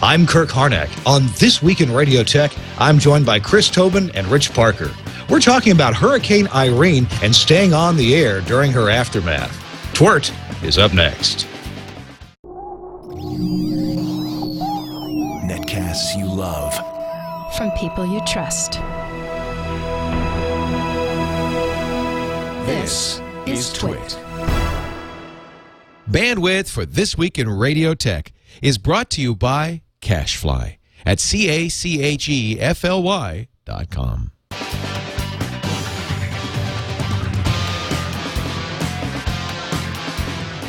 I'm Kirk Harnack. On This Week in Radio Tech, I'm joined by Chris Tobin and Rich Parker. We're talking about Hurricane Irene and staying on the air during her aftermath. TWiRT is up next. Netcasts you love. From people you trust. This is TWiRT. Bandwidth for This Week in Radio Tech is brought to you by CacheFly at CacheFly.com.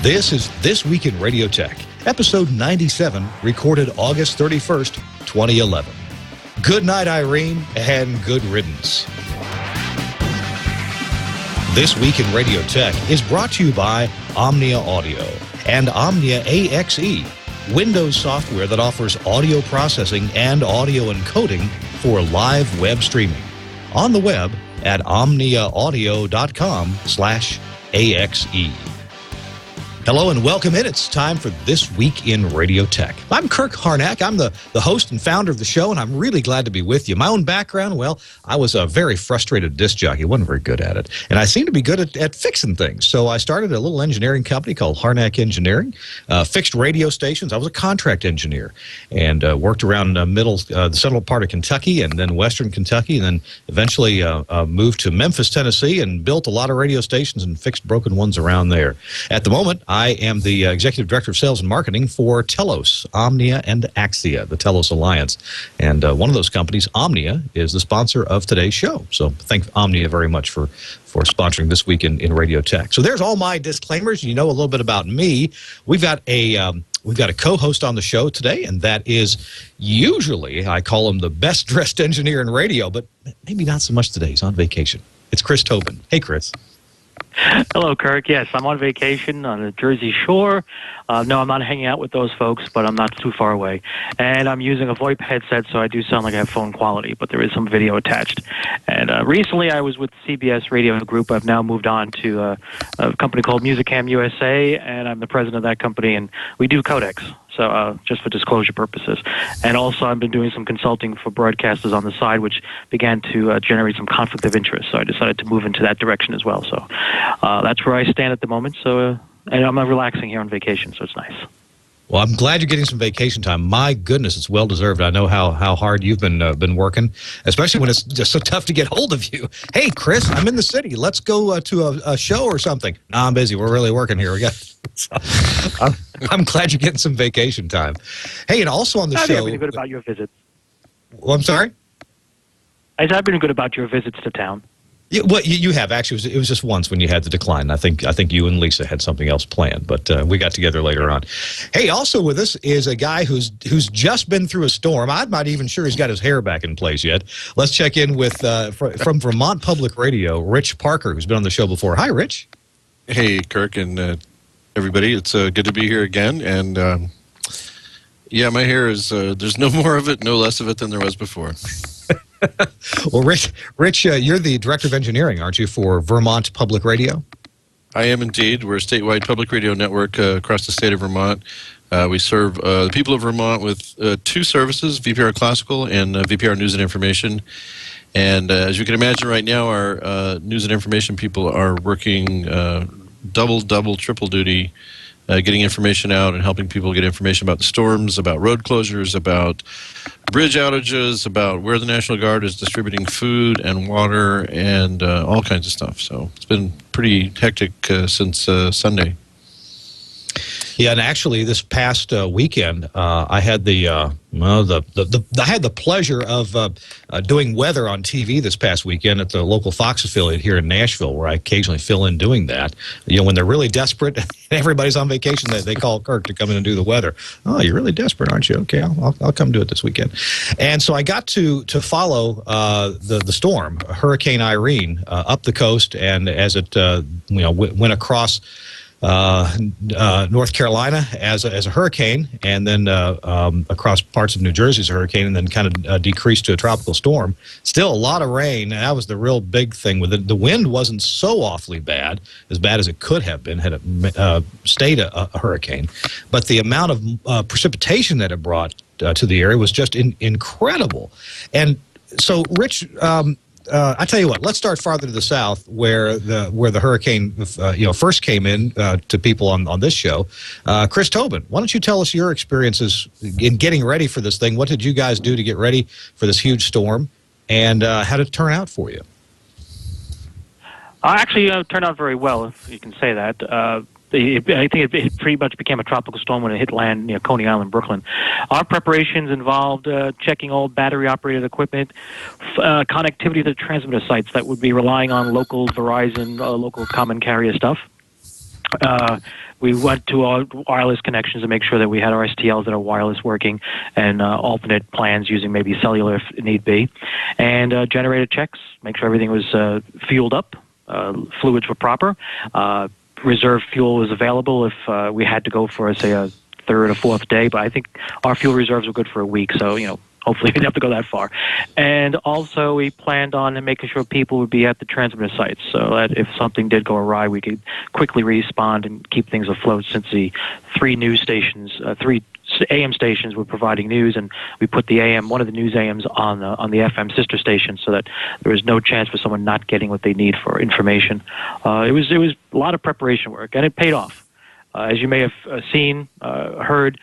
This is This Week in Radio Tech, episode 97, recorded August 31st, 2011. Good night, Irene, and good riddance. This Week in Radio Tech is brought to you by Omnia Audio and Omnia AXE, Windows software that offers audio processing and audio encoding for live web streaming. On the web at omniaaudio.com/AXE. Hello and welcome in. It's time for This Week in Radio Tech. I'm Kirk Harnack. I'm the host and founder of the show, and I'm really glad to be with you. My own background, well, I was a very frustrated disc jockey. Wasn't very good at it. And I seemed to be good at fixing things. So I started a little engineering company called Harnack Engineering, fixed radio stations. I was a contract engineer and worked around the central part of Kentucky and then western Kentucky, and then eventually moved to Memphis, Tennessee, and built a lot of radio stations and fixed broken ones around there. At the moment, I am the Executive Director of Sales and Marketing for Telos, Omnia, and Axia, the Telos Alliance. And one of those companies, Omnia, is the sponsor of today's show. So thank Omnia very much for sponsoring This Week in Radio Tech. So there's all my disclaimers. You know a little bit about me. We've got a co-host on the show today, and that is usually, I call him the best-dressed engineer in radio, but maybe not so much today. He's on vacation. It's Chris Tobin. Hey, Chris. Hello, Kirk. Yes, I'm on vacation on the Jersey Shore. No, I'm not hanging out with those folks, but I'm not too far away. And I'm using a VoIP headset, so I do sound like I have phone quality, but there is some video attached. And recently I was with CBS Radio Group. I've now moved on to a company called Musicam USA, and I'm the president of that company, and we do codecs. So just for disclosure purposes. And also I've been doing some consulting for broadcasters on the side, which began to generate some conflict of interest. So I decided to move into that direction as well. So that's where I stand at the moment. So and I'm relaxing here on vacation, so it's nice. Well, I'm glad you're getting some vacation time. My goodness, it's well-deserved. I know how hard you've been working, especially when it's just so tough to get hold of you. Hey, Chris, I'm in the city. Let's go to a show or something. No, I'm busy. We're really working here. I'm glad you're getting some vacation time. Hey, and also on the show... I've been good about your visits. Well, I'm sorry? I've been good about your visits to town. Yeah, well, you have actually. It was just once when you had to decline. I think you and Lisa had something else planned, but we got together later on. Hey, also with us is a guy who's just been through a storm. I'm not even sure he's got his hair back in place yet. Let's check in with from Vermont Public Radio, Rich Parker, who's been on the show before. Hi, Rich. Hey, Kirk and everybody. It's good to be here again. And yeah, my hair is. There's no more of it, no less of it than there was before. Well, Rich, you're the Director of Engineering, aren't you, for Vermont Public Radio? I am indeed. We're a statewide public radio network across the state of Vermont. We serve the people of Vermont with two services, VPR Classical and VPR News and Information. And as you can imagine right now, our news and information people are working double, triple duty, getting information out and helping people get information about the storms, about road closures, about bridge outages, about where the National Guard is distributing food and water and all kinds of stuff. So it's been pretty hectic since Sunday. Yeah, and actually, this past weekend, I had I had the pleasure of doing weather on TV this past weekend at the local Fox affiliate here in Nashville, where I occasionally fill in doing that. You know, when they're really desperate, and everybody's on vacation, they call Kirk to come in and do the weather. Oh, you're really desperate, aren't you? Okay, I'll come do it this weekend. And so I got to follow the storm, Hurricane Irene, up the coast, and as it went across North Carolina as a hurricane, and then across parts of New Jersey as a hurricane, and then kind of decreased to a tropical storm. Still a lot of rain, and that was the real big thing with it. The wind wasn't so awfully bad as it could have been had it stayed a hurricane, but the amount of precipitation that it brought to the area was just incredible. And so, Rich, I tell you what, let's start farther to the south where the hurricane first came in to people on this show. Chris Tobin, why don't you tell us your experiences in getting ready for this thing? What did you guys do to get ready for this huge storm, and how did it turn out for you? Actually, turned out very well, if you can say that. I think it pretty much became a tropical storm when it hit land near Coney Island, Brooklyn. Our preparations involved checking all battery-operated equipment, connectivity to transmitter sites that would be relying on local Verizon, local common carrier stuff. We went to our wireless connections to make sure that we had our STLs that are wireless working, and alternate plans using maybe cellular if need be, and generated checks, make sure everything was fueled up, fluids were proper. Reserve fuel was available if we had to go for, say, a third or fourth day, but I think our fuel reserves were good for a week, so, hopefully we didn't have to go that far. And also we planned on making sure people would be at the transmitter sites so that if something did go awry, we could quickly respond and keep things afloat, since the three AM stations were providing news, and we put one of the news AMs on the FM sister station so that there was no chance for someone not getting what they need for information. It was a lot of preparation work, and it paid off. As you may have seen, heard,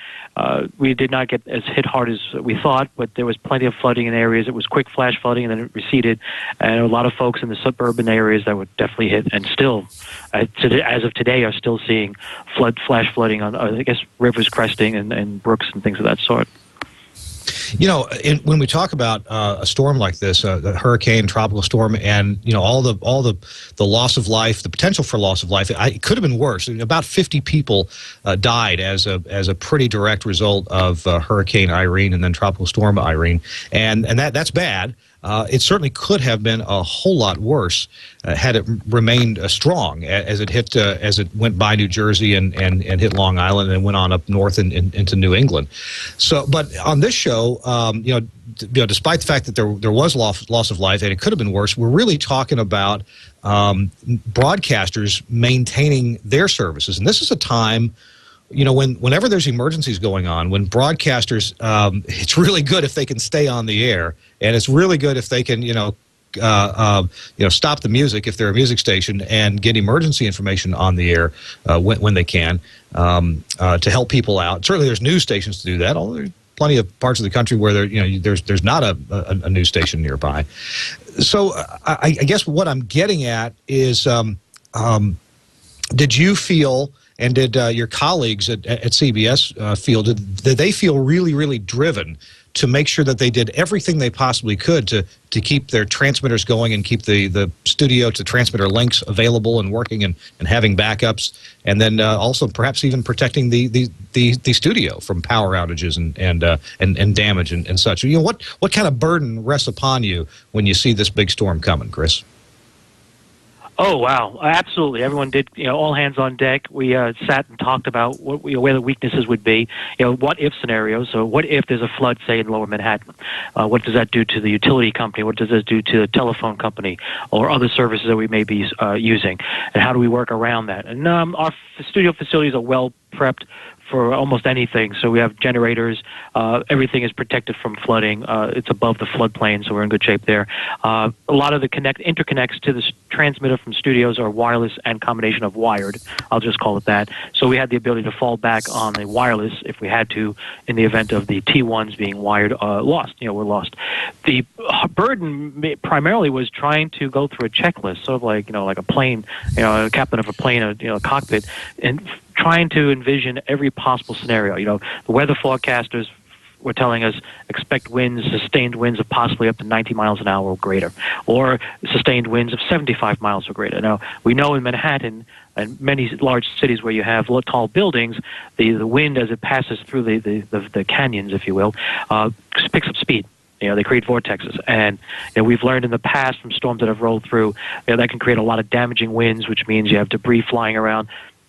we did not get as hit hard as we thought, but there was plenty of flooding in areas. It was quick flash flooding, and then it receded. And a lot of folks in the suburban areas that were definitely hit, and still, as of today, are still seeing flash flooding on, I guess, rivers cresting and brooks and things of that sort. When we talk about a storm like this, a hurricane, tropical storm, and all the loss of life, the potential for loss of life, it could have been worse. About 50 people died as a pretty direct result of Hurricane Irene and then Tropical Storm Irene, and that's bad. It certainly could have been a whole lot worse had it remained strong as it went by New Jersey and hit Long Island and went on up north and into New England. So, but on this show, despite the fact that there was loss of life and it could have been worse, we're really talking about broadcasters maintaining their services, and this is a time. Whenever there's emergencies going on, when broadcasters, it's really good if they can stay on the air, and it's really good if they can, stop the music if they're a music station and get emergency information on the air when they can to help people out. Certainly, there's news stations to do that. Although there's plenty of parts of the country where there's not a news station nearby. So I guess what I'm getting at is, did you feel? And did your colleagues at CBS feel, did they feel really, really driven to make sure that they did everything they possibly could to keep their transmitters going and keep the studio to transmitter links available and working and having backups, and then also perhaps even protecting the studio from power outages and damage and such? What kind of burden rests upon you when you see this big storm coming, Chris? Oh, wow. Absolutely. Everyone did, all hands on deck. We sat and talked about where the weaknesses would be, what if scenarios. So what if there's a flood, say, in lower Manhattan? What does that do to the utility company? What does this do to the telephone company or other services that we may be using? And how do we work around that? And our studio facilities are well prepped for almost anything. So we have generators. Everything is protected from flooding. It's above the floodplain, so we're in good shape there. A lot of the interconnects to the transmitter from studios are wireless and combination of wired. I'll just call it that. So we had the ability to fall back on the wireless if we had to, in the event of the T1s being wired lost. We're lost. The burden primarily was trying to go through a checklist, sort of like a plane, a captain of a plane, a cockpit, and trying to envision every possible scenario. The weather forecasters were telling us expect sustained winds of possibly up to 90 miles an hour or greater, or sustained winds of 75 miles or greater. Now, we know in Manhattan and many large cities where you have tall buildings, the wind as it passes through the canyons, if you will, picks up speed. They create vortexes. And we've learned in the past from storms that have rolled through, that can create a lot of damaging winds, which means you have debris flying around.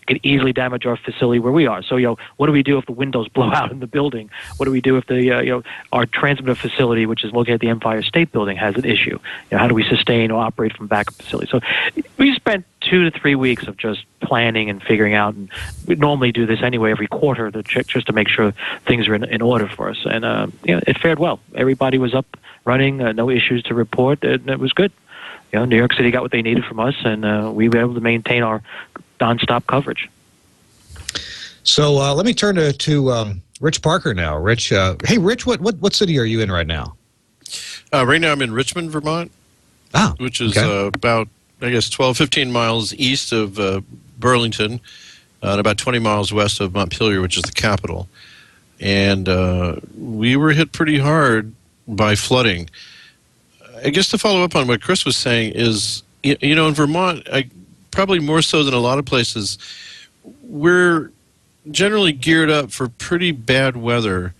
could easily damage our facility where we are. So, what do we do if the windows blow out in the building? What do we do if the, our transmitter facility, which is located at the Empire State Building, has an issue? How do we sustain or operate from backup facilities? So, we spent 2 to 3 weeks of just planning and figuring out, and we normally do this anyway every quarter to check just to make sure things are in order for us. And it fared well. Everybody was up, running, no issues to report, and it was good. New York City got what they needed from us, and we were able to maintain our nonstop coverage. So let me turn to Rich Parker now. Rich, hey, Rich, what city are you in right now? Right now I'm in Richmond, Vermont, which is about, I guess, 12, 15 miles east of Burlington, and about 20 miles west of Montpelier, which is the capital. And we were hit pretty hard by flooding. I guess to follow up on what Chris was saying is, in Vermont, probably more so than a lot of places, we're generally geared up for pretty bad weather.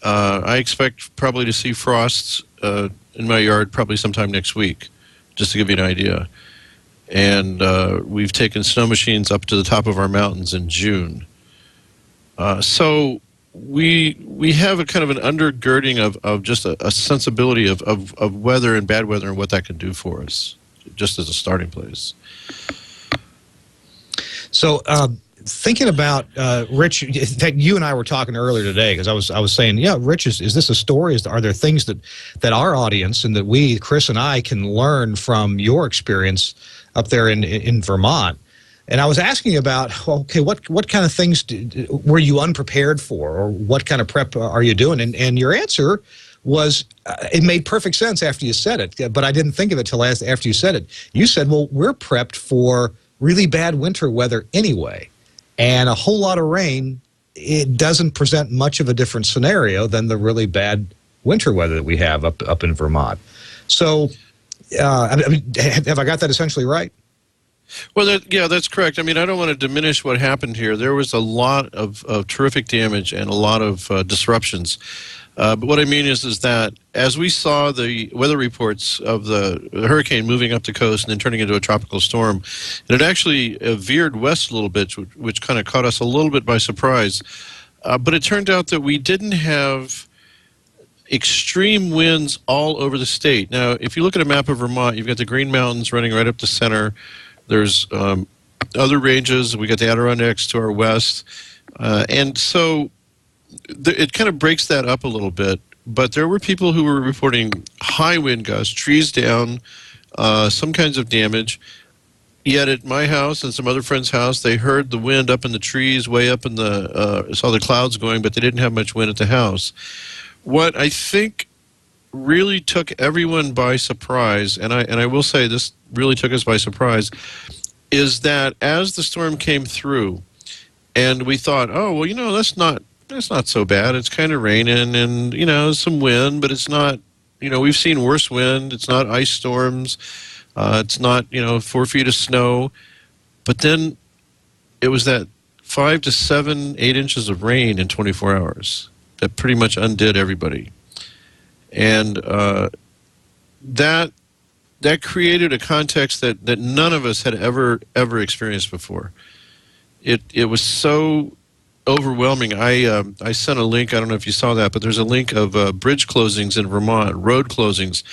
I expect probably to see frosts in my yard probably sometime next week, just to give you an idea. And we've taken snow machines up to the top of our mountains in June. So we have a kind of an undergirding of just a sensibility of weather and bad weather and what that can do for us, just as a starting place. So thinking about Rich, in fact, you and I were talking earlier today because I was saying, yeah, Rich, is this a story? Are there things that our audience and that we, Chris and I, can learn from your experience up there in Vermont? And I was asking about, okay, what kind of things were you unprepared for, or what kind of prep are you doing? And your answer was, it made perfect sense after you said it, but I didn't think of it till after you said it. You said, well, we're prepped for really bad winter weather anyway, and a whole lot of rain, it doesn't present much of a different scenario than the really bad winter weather that we have up in Vermont. So, have I got that essentially right? Well, that's correct. I mean, I don't want to diminish what happened here. There was a lot of terrific damage and a lot of disruptions. But what I mean is that as we saw the weather reports of the hurricane moving up the coast and then turning into a tropical storm, it had actually veered west a little bit, which kind of caught us a little bit by surprise. But it turned out that we didn't have extreme winds all over the state. Now, if you look at a map of Vermont, you've got the Green Mountains running right up the center. There's other ranges. We got the Adirondacks to our west. And so it kind of breaks that up a little bit. But there were people who were reporting high wind gusts, trees down, some kinds of damage. Yet at my house and some other friends' house, they heard the wind up in the trees, way up in saw the clouds going, but they didn't have much wind at the house. What I think really took everyone by surprise, and I will say this really took us by surprise, is that as the storm came through, and we thought, oh, well, that's not so bad. It's kind of raining and, some wind, but it's not, we've seen worse wind. It's not ice storms. It's not, 4 feet of snow. But then it was that 5 to 7, 8 inches of rain in 24 hours that pretty much undid everybody. And that created a context that none of us had ever experienced before. It was so overwhelming. I sent a link. I don't know if you saw that, but there's a link of bridge closings in Vermont, road closings.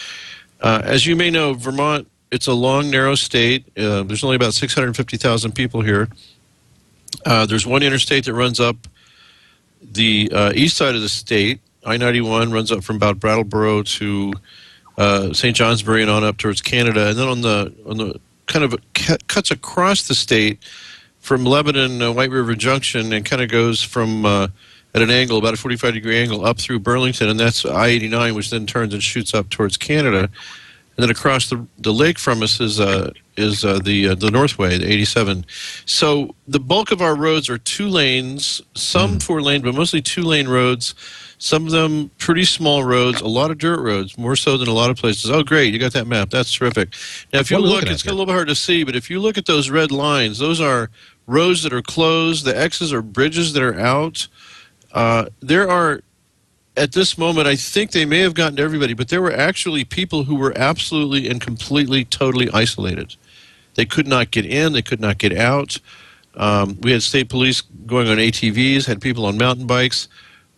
As you may know, Vermont, it's a long, narrow state. There's only about 650,000 people here. There's one interstate that runs up the east side of the state. I-91 runs up from about Brattleboro to St. Johnsbury and on up towards Canada, and then on the kind of cuts across the state from Lebanon, White River Junction, and kind of goes from at an angle, about a 45-degree angle, up through Burlington, and that's I-89, which then turns and shoots up towards Canada. And then across the lake from us is the Northway, the 87. So the bulk of our roads are 2 lanes, some 4 lane, but mostly 2-lane roads. Some of them pretty small roads, a lot of dirt roads, more so than a lot of places. Oh, great, you got that map. That's terrific. Now, if you look, it's a little bit hard to see, but if you look at those red lines, those are roads that are closed. The X's are bridges that are out. There are, at this moment, I think they may have gotten to everybody, but there were actually people who were absolutely and completely, totally isolated. They could not get in. They could not get out. We had state police going on ATVs, had people on mountain bikes.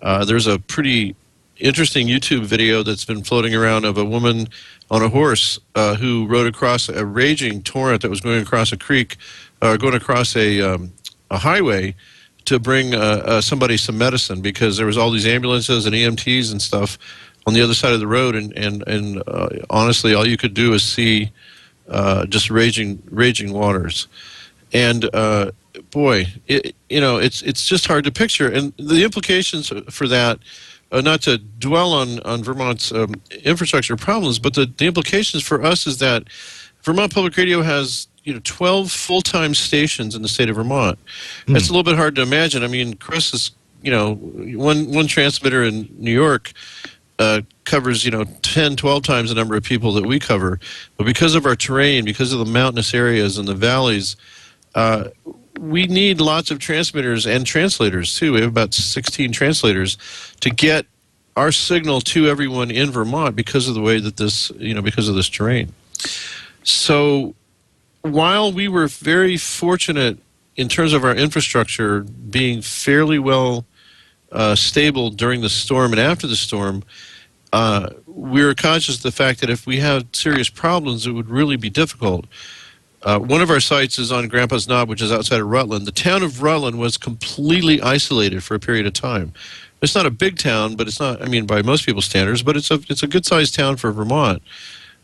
There's a pretty interesting YouTube video that's been floating around of a woman on a horse who rode across a raging torrent that was going across a creek, going across a highway to bring somebody some medicine, because there was all these ambulances and EMTs and stuff on the other side of the road, and honestly, all you could do is see just raging waters. And boy, it's just hard to picture. And the implications for that, not to dwell on Vermont's infrastructure problems, but the implications for us is that Vermont Public Radio has 12 full-time stations in the state of Vermont. That's a little bit hard to imagine. I mean, Chris is, one transmitter in New York covers 10, 12 times the number of people that we cover. But because of our terrain, because of the mountainous areas and the valleys, we need lots of transmitters and translators too. We have about 16 translators to get our signal to everyone in Vermont because of the way that this, because of this terrain. So while we were very fortunate in terms of our infrastructure being fairly well stable during the storm and after the storm, we were conscious of the fact that if we had serious problems, it would really be difficult. One of our sites is on Grandpa's Knob, which is outside of Rutland. The town of Rutland was completely isolated for a period of time. It's not a big town, but it's not, by most people's standards, but it's a good-sized town for Vermont.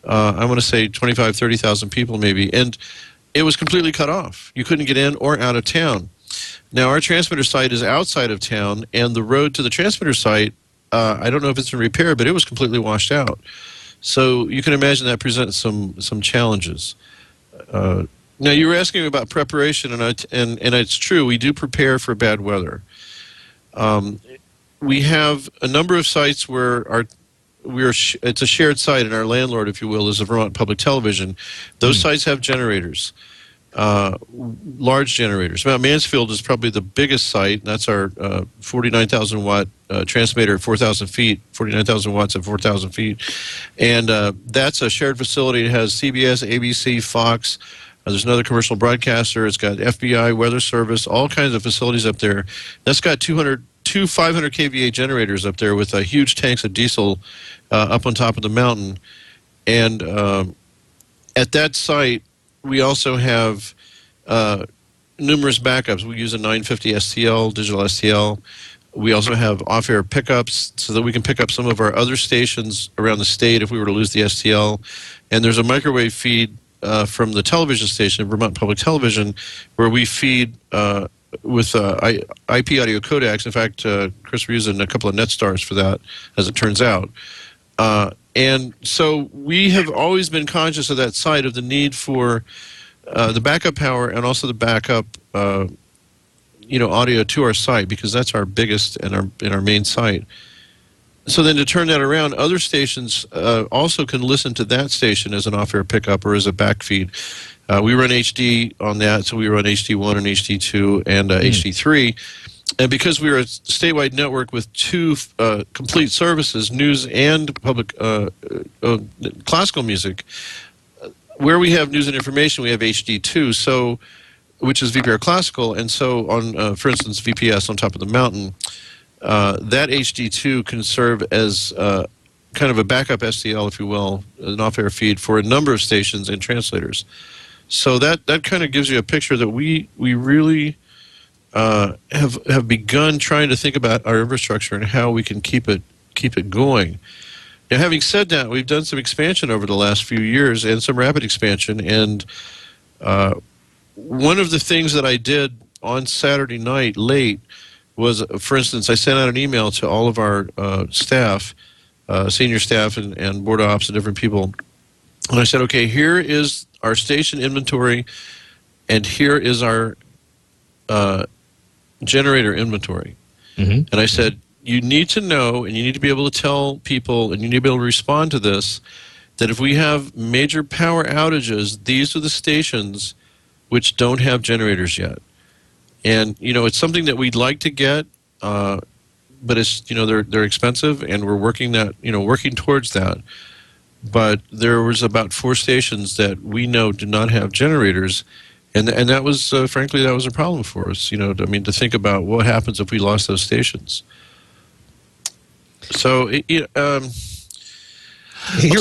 I want to say 25,000, 30,000 people maybe, and it was completely cut off. You couldn't get in or out of town. Now, our transmitter site is outside of town, and the road to the transmitter site, I don't know if it's in repair, but it was completely washed out. So you can imagine that presents some challenges. Now, you were asking about preparation, and it's true. We do prepare for bad weather. We have a number of sites where it's a shared site, and our landlord, if you will, is the Vermont Public Television. Those sites have generators, large generators. Mount Mansfield is probably the biggest site. That's our 49,000 watt transmitter at 4,000 feet, 49,000 watts at 4,000 feet. And that's a shared facility. It has CBS, ABC, Fox. There's another commercial broadcaster. It's got FBI, Weather Service, all kinds of facilities up there. That's got two 500 kVA generators up there with huge tanks of diesel up on top of the mountain. And at that site, we also have numerous backups. We use a 950 STL, digital STL. We also have off-air pickups so that we can pick up some of our other stations around the state if we were to lose the STL. And there's a microwave feed from the television station, Vermont Public Television, where we feed with IP audio codecs. In fact, Chris, we're using a couple of NetStars for that, as it turns out. And so we have always been conscious of that site, of the need for the backup power and also the backup audio to our site, because that's our biggest and our main site. So then to turn that around, other stations also can listen to that station as an off-air pickup or as a backfeed. We run HD on that, so we run HD1 and HD2 and HD3. And because we are a statewide network with two complete services, news and public classical music, where we have news and information, we have HD2, so which is VPR classical, and so on, for instance, VPS on top of the mountain, that HD2 can serve as kind of a backup STL, if you will, an off-air feed for a number of stations and translators. So that kind of gives you a picture that we really have begun trying to think about our infrastructure and how we can keep it going. Now, having said that, we've done some expansion over the last few years, and some rapid expansion. And one of the things that I did on Saturday night late was, for instance, I sent out an email to all of our staff, senior staff and board ops and different people. And I said, okay, here is our station inventory, and here is our generator inventory. Mm-hmm. And I said, you need to know, and you need to be able to tell people, and you need to be able to respond to this, that if we have major power outages, these are the stations which don't have generators yet. And, it's something that we'd like to get, but it's, they're expensive, and we're working towards that. But there was about 4 stations that we know do not have generators, And that was, frankly, that was a problem for us. You know, I mean, to think about what happens if we lost those stations. So, Here,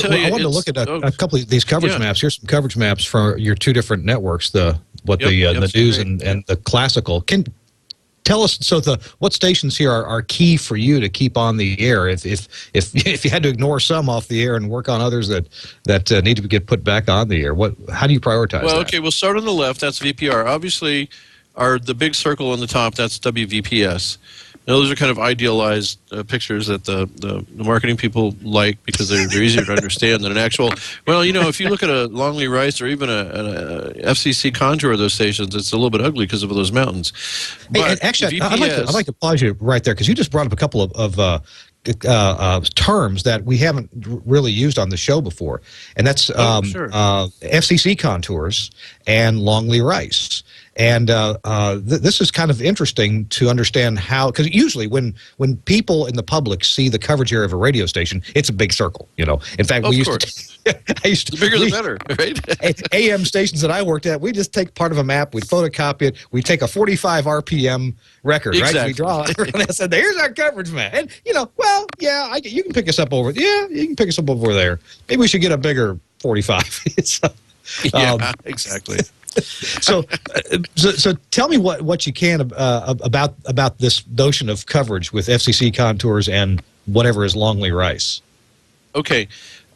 I wanted to look at a couple of these coverage maps. Here's some coverage maps for your two different networks, the news and the classical. Can tell us, so what stations here are key for you to keep on the air? If you had to ignore some off the air and work on others that need to get put back on the air, how do you prioritize that? Okay, we'll start on the left. That's VPR. Obviously, the big circle on the top, that's WVPS. Now, those are kind of idealized pictures that the marketing people like because they're easier to understand than an actual. Well, you know, if you look at a Longley Rice or even a FCC contour of those stations, it's a little bit ugly because of those mountains. But actually, I'd like to applaud you right there because you just brought up a couple of terms that we haven't really used on the show before, and that's FCC contours and Longley Rice. And this is kind of interesting to understand how, because usually when people in the public see the coverage area of a radio station, it's a big circle, you know. In fact, the bigger the better, right? AM stations that I worked at, we just take part of a map, we'd photocopy it, we take a 45 RPM record, right? We draw it, and I said, here's our coverage map. And, you know, well, yeah, you can pick us up over there. Yeah, you can pick us up over there. Maybe we should get a bigger 45. Exactly. So tell me what you can about this notion of coverage with FCC contours and whatever is Longley Rice. Okay,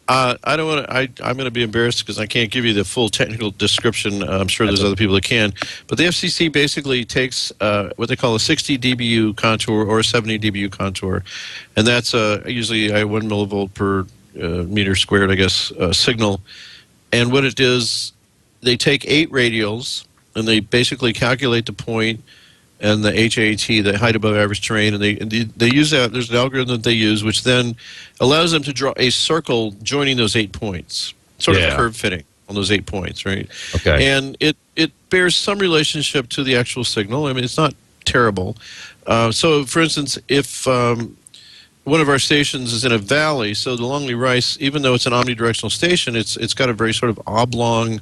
I don't want to. I'm going to be embarrassed because I can't give you the full technical description. I'm sure there's other people that can. But the FCC basically takes what they call a 60 dBu contour or a 70 dBu contour, and that's usually a 1 millivolt per meter squared, I guess, signal. And what it is, they take 8 radials, and they basically calculate the point and the HAT, the height above average terrain, and they use that. There's an algorithm that they use, which then allows them to draw a circle joining those 8 points, sort of a curve fitting on those 8 points, right? Okay. And it bears some relationship to the actual signal. I mean, it's not terrible. So, for instance, if one of our stations is in a valley, so the Longley Rice, even though it's an omnidirectional station, it's got a very sort of oblong,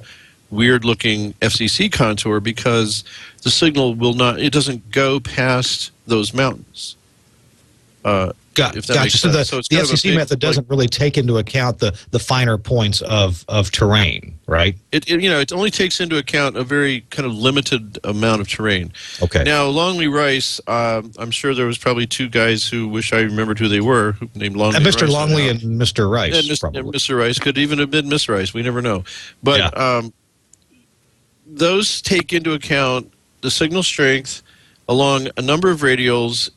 weird-looking FCC contour because the signal it doesn't go past those mountains. Gotcha. So the FCC method doesn't really take into account the finer points of terrain, right? It only takes into account a very kind of limited amount of terrain. Okay. Now, Longley Rice, I'm sure there was probably 2 guys who wish I remembered who they were, named Longley Rice. Mr. Longley and Mr. Rice. And Mr. Rice could even have been Miss Rice. We never know. But those take into account the signal strength along a number of radials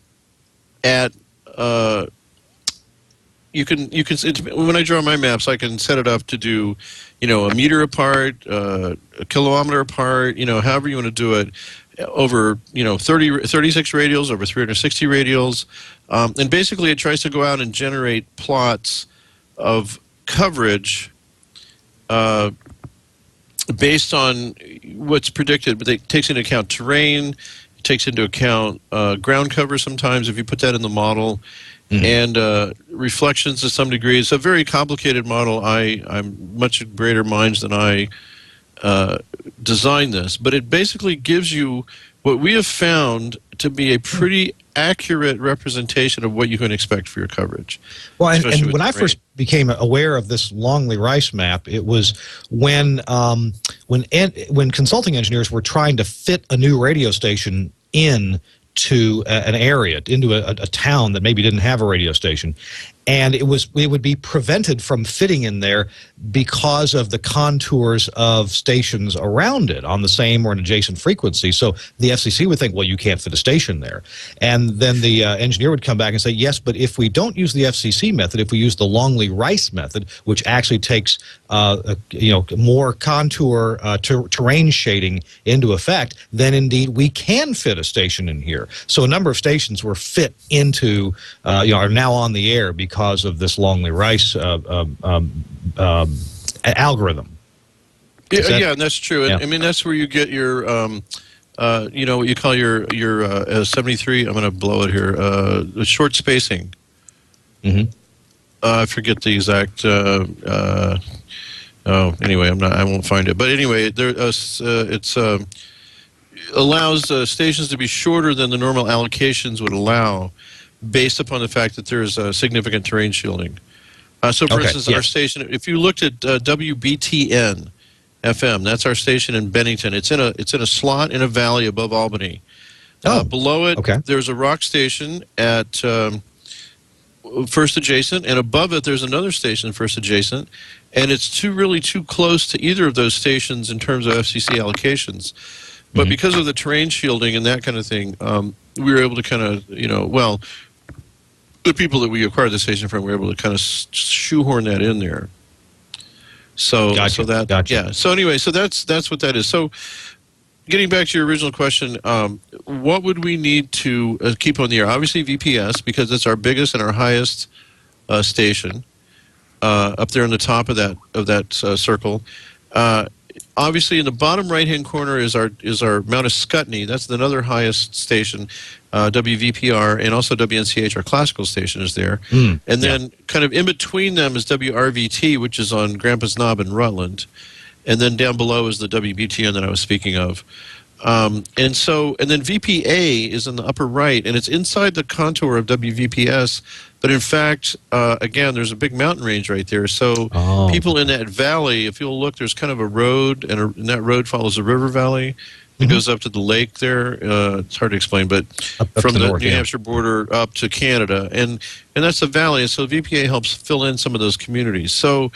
at when I draw my maps, I can set it up to do, a meter apart, a kilometer apart, however you want to do it, over, 36 radials, over 360 radials. And basically it tries to go out and generate plots of coverage based on what's predicted, but it takes into account terrain, it takes into account ground cover sometimes if you put that in the model, and reflections to some degree. It's a very complicated model. I'm much greater minds than I designed this, but it basically gives you what we have found to be a pretty accurate representation of what you can expect for your coverage. Well, and when I first became aware of this Longley Rice map, it was when consulting engineers were trying to fit a new radio station into an area, into a town that maybe didn't have a radio station. And it would be prevented from fitting in there because of the contours of stations around it on the same or an adjacent frequency. So the FCC would think, well, you can't fit a station there. And then the engineer would come back and say, yes, but if we don't use the FCC method, if we use the Longley Rice method, which actually takes more contour terrain shading into effect, then indeed we can fit a station in here. So a number of stations were fit into, are now on the air because of this Longley Rice algorithm. And that's true. And, I mean, that's where you get your, what you call your 73. I'm going to blow it here. The short spacing. I forget the exact. Oh, anyway, I won't find it. But anyway, it's allows stations to be shorter than the normal allocations would allow, based upon the fact that there is significant terrain shielding. So, for instance, our station, if you looked at WBTN FM, that's our station in Bennington. It's in a slot in a valley above Albany. Below it, there's a rock station at First Adjacent, and above it, there's another station, First Adjacent, and it's really too close to either of those stations in terms of FCC allocations. But because of the terrain shielding and that kind of thing, we were able to kind of, the people that we acquired the station from were able to kind of shoehorn that in there. So, So anyway, so that's what that is. So, getting back to your original question, what would we need to keep on the air? Obviously, VPS, because it's our biggest and our highest station up there on the top of that circle. Obviously, in the bottom right-hand corner is our Mount Ascutney. That's another highest station, WVPR, and also WNCH, our classical station, is there. And then kind of in between them is WRVT, which is on Grandpa's Knob in Rutland. And then down below is the WBTN that I was speaking of. And then VPA is in the upper right, and it's inside the contour of WVPS. But in fact, again, there's a big mountain range right there. So people in that valley, if you'll look, there's kind of a road, and that road follows a river valley. It goes up to the lake there. It's hard to explain, but up from the New Hampshire border up to Canada. And that's the valley. And so VPA helps fill in some of those communities. So,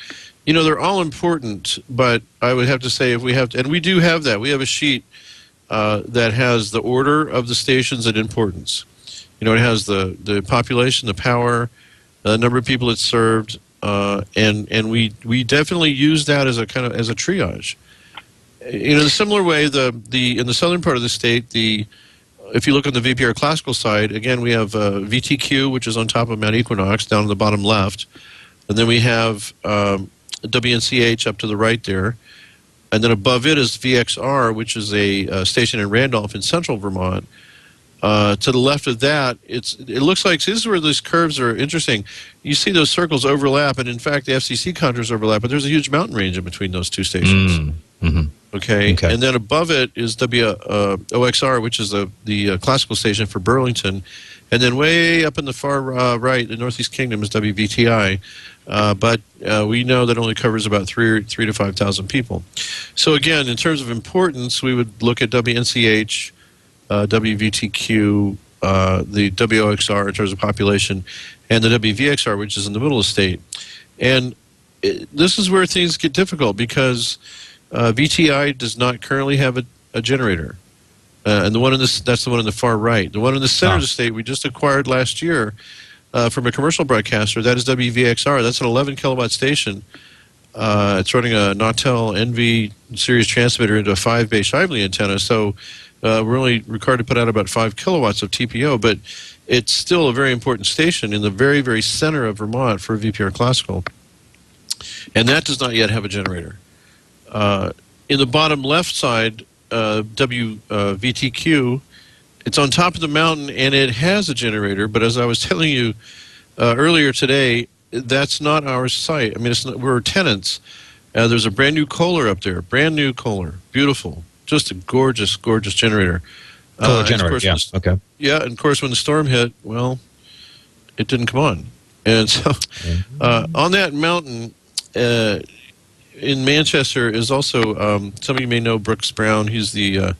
they're all important, but I would have to say if we have, and we do have that. We have a sheet that has the order of the stations and importance. It has the population, the power, the number of people it's served, and we definitely use that as a kind of as a triage. In a similar way, in the southern part of the state, if you look on the VPR classical side, again we have VTQ, which is on top of Mount Equinox, down in the bottom left, and then we have WNCH up to the right there. And then above it is VXR, which is a station in Randolph in central Vermont. To the left of that, it looks like, this is where these curves are interesting. You see those circles overlap, and in fact, the FCC contours overlap, but there's a huge mountain range in between those two stations. Okay? And then above it is OXR, which is the classical station for Burlington. And then way up in the far right, the Northeast Kingdom, is WVTI. But we know that only covers about 3,000 to 5,000 people. So again, in terms of importance, we would look at WNCH, WVTQ, the WOXR in terms of population, and the WVXR, which is in the middle of the state. And this is where things get difficult because VTI does not currently have a generator. And that's the one in the far right. The one in the center of the state we just acquired last year from a commercial broadcaster, that is WVXR. That's an 11 kilowatt station. It's running a Nautel NV series transmitter into a 5-bay Shively antenna. So we're only required to put out about 5 kilowatts of TPO, but it's still a very important station in the very, very center of Vermont for VPR Classical. And that does not yet have a generator. In the bottom left side, WVTQ, it's on top of the mountain and it has a generator, but as I was telling you earlier today, that's not our site. I mean, we're tenants. There's a brand new Kohler up there, brand new Kohler, beautiful, just a gorgeous, gorgeous generator. Kohler generator, okay. Yeah, and of course when the storm hit, well, it didn't come on. And so on that mountain in Manchester is also, some of you may know Brooks Brown. He's the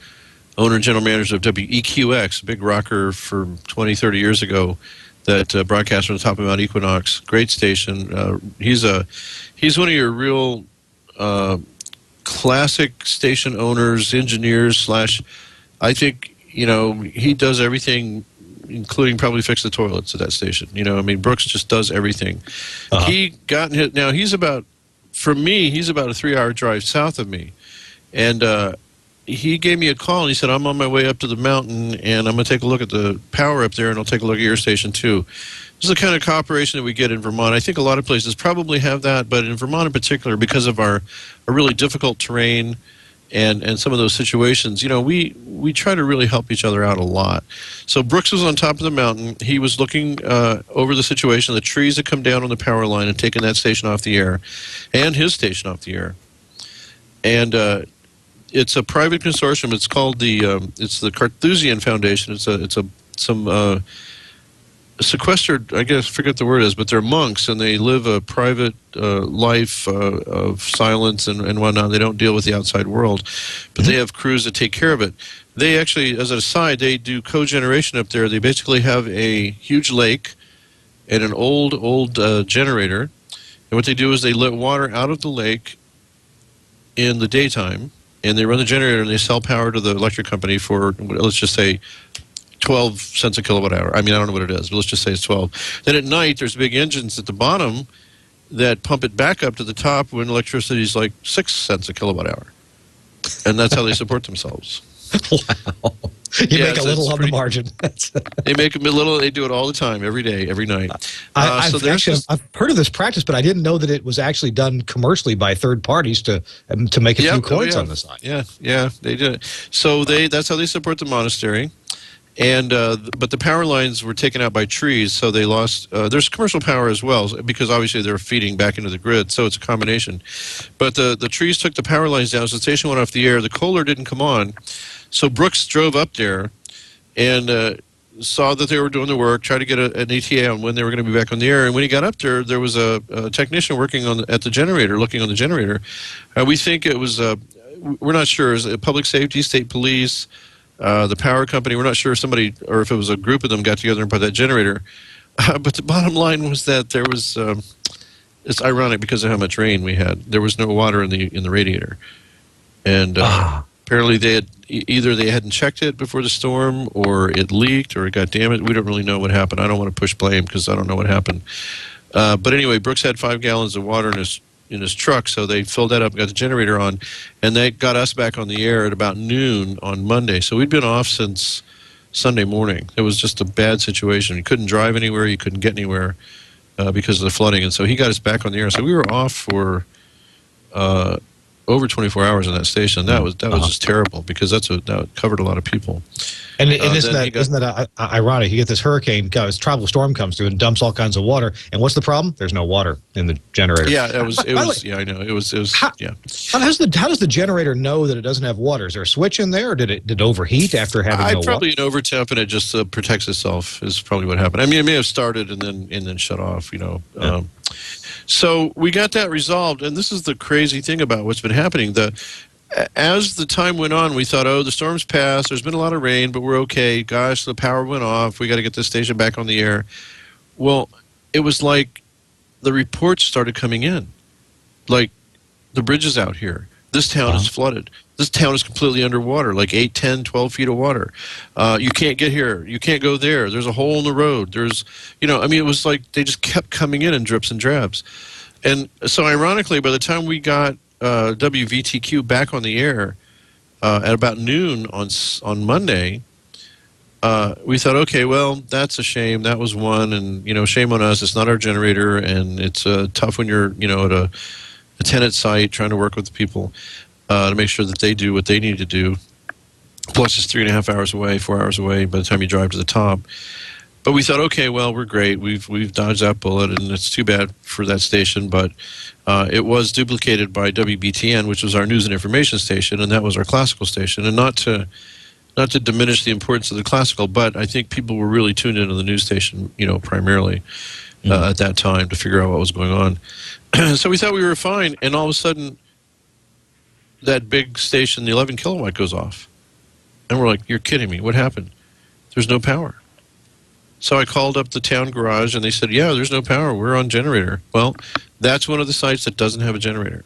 owner and general manager of WEQX, a big rocker from 20, 30 years ago that broadcast on the top of Mount Equinox. Great station. He's one of your real classic station owners, engineers / I think, he does everything, including probably fix the toilets at that station. I mean, Brooks just does everything. Now he's about a 3-hour drive south of me. And he gave me a call and he said, I'm on my way up to the mountain and I'm going to take a look at the power up there and I'll take a look at your station too. This is the kind of cooperation that we get in Vermont. I think a lot of places probably have that, but in Vermont in particular, because of our really difficult terrain and some of those situations, we try to really help each other out a lot. So Brooks was on top of the mountain. He was looking over the situation. The trees had come down on the power line and taken that station off the air, and his station off the air. And it's a private consortium. It's called it's the Carthusian Foundation. It's some sequestered, I guess, forget the word is, but they're monks, and they live a private life of silence and whatnot. They don't deal with the outside world, but they have crews that take care of it. They actually, as an aside, they do cogeneration up there. They basically have a huge lake and an old generator, and what they do is they let water out of the lake in the daytime, and they run the generator, and they sell power to the electric company for, let's just say, 12 cents a kilowatt hour. I mean, I don't know what it is, but let's just say it's 12. Then at night, there's big engines at the bottom that pump it back up to the top when electricity is like 6 cents a kilowatt hour. And that's how they support themselves. Wow. You make a little on the margin. They make a little. They do it all the time, every day, every night. I've heard of this practice, but I didn't know that it was actually done commercially by third parties to make a few coins on the side. Yeah, they did it. So that's how they support the monastery. And but the power lines were taken out by trees, so they lost. There's commercial power as well, because obviously they're feeding back into the grid, so it's a combination. But the trees took the power lines down, so the station went off the air. The Kohler didn't come on, so Brooks drove up there and saw that they were doing the work, tried to get an ETA on when they were going to be back on the air. And when he got up there, there was a technician working at the generator, looking on the generator. We think it was, we're not sure, is it public safety, state police, the power company. We're not sure if somebody, or if it was a group of them, got together and put that generator. But the bottom line was that there was, it's ironic because of how much rain we had. There was no water in the radiator. And apparently they hadn't checked it before the storm, or it leaked, or it got damaged. We don't really know what happened. I don't want to push blame because I don't know what happened. But anyway, Brooks had 5 gallons of water in his truck, so they filled that up and got the generator on, and they got us back on the air at about noon on Monday. So we'd been off since Sunday morning. It was just a bad situation. You couldn't drive anywhere. You couldn't get anywhere because of the flooding, and so he got us back on the air. So we were off for over 24 hours on that station. That was just terrible because that covered a lot of people. And isn't that ironic? You get this hurricane, this tropical storm comes through and dumps all kinds of water. And what's the problem? There's no water in the generator. Yeah, it was. Yeah, I know. It was. Yeah. How does the generator know that it doesn't have water? Is there a switch in there, or did it overheat after having no water? Probably an overtemp, and it just protects itself. Is probably what happened. I mean, it may have started and then shut off. Yeah. So we got that resolved, and this is the crazy thing about what's been happening. As the time went on, we thought, the storm's passed, there's been a lot of rain, but we're okay. Gosh, the power went off. We got to get this station back on the air. Well, it was like the reports started coming in. Like, the bridge is out here. This town is flooded. This town is completely underwater, like 8, 10, 12 feet of water. You can't get here. You can't go there. There's a hole in the road. There's, it was like they just kept coming in drips and drabs. And so ironically, by the time we got WVTQ back on the air at about noon on Monday, we thought, okay, well, that's a shame. That was one, and shame on us. It's not our generator, and it's tough when you're at a tenant site trying to work with the people to make sure that they do what they need to do. Plus, it's 3.5 hours away, 4 hours away by the time you drive to the top. But we thought, okay, well, we're great. We've dodged that bullet, and it's too bad for that station. But it was duplicated by WBTN, which was our news and information station, and that was our classical station. And not to diminish the importance of the classical, but I think people were really tuned into the news station, primarily at that time to figure out what was going on. So we thought we were fine, and all of a sudden, that big station, the 11 kilowatt, goes off. And we're like, you're kidding me. What happened? There's no power. So I called up the town garage, and they said, yeah, there's no power. We're on generator. Well, that's one of the sites that doesn't have a generator.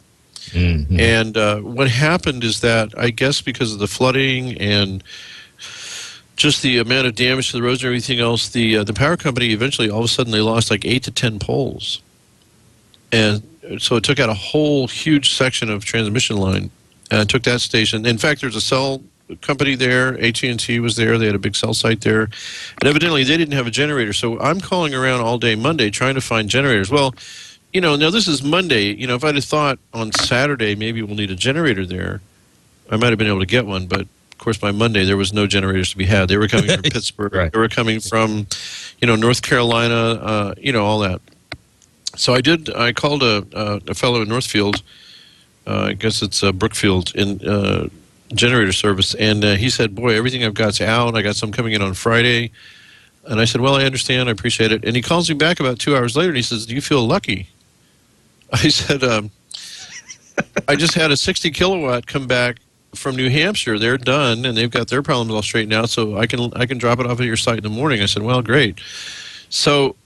Mm-hmm. And what happened is that, I guess because of the flooding and just the amount of damage to the roads and everything else, the power company eventually, all of a sudden, they lost like 8 to 10 poles. And so it took out a whole huge section of transmission line. Took that station. In fact, there's a cell company there. AT&T was there. They had a big cell site there. And evidently, they didn't have a generator. So I'm calling around all day Monday trying to find generators. Well, now this is Monday. If I'd have thought on Saturday maybe we'll need a generator there, I might have been able to get one, but of course by Monday there was no generators to be had. They were coming from Pittsburgh. Right. They were coming from, North Carolina, all that. So I called a fellow in Northfield, I guess it's Brookfield, in generator service, and he said, boy, everything I've got's out. I got some coming in on Friday. And I said, well, I understand. I appreciate it. And he calls me back about 2 hours later, and he says, do you feel lucky? I said, I just had a 60 kilowatt come back from New Hampshire. They're done, and they've got their problems all straightened out, so I can drop it off at your site in the morning. I said, well, great. So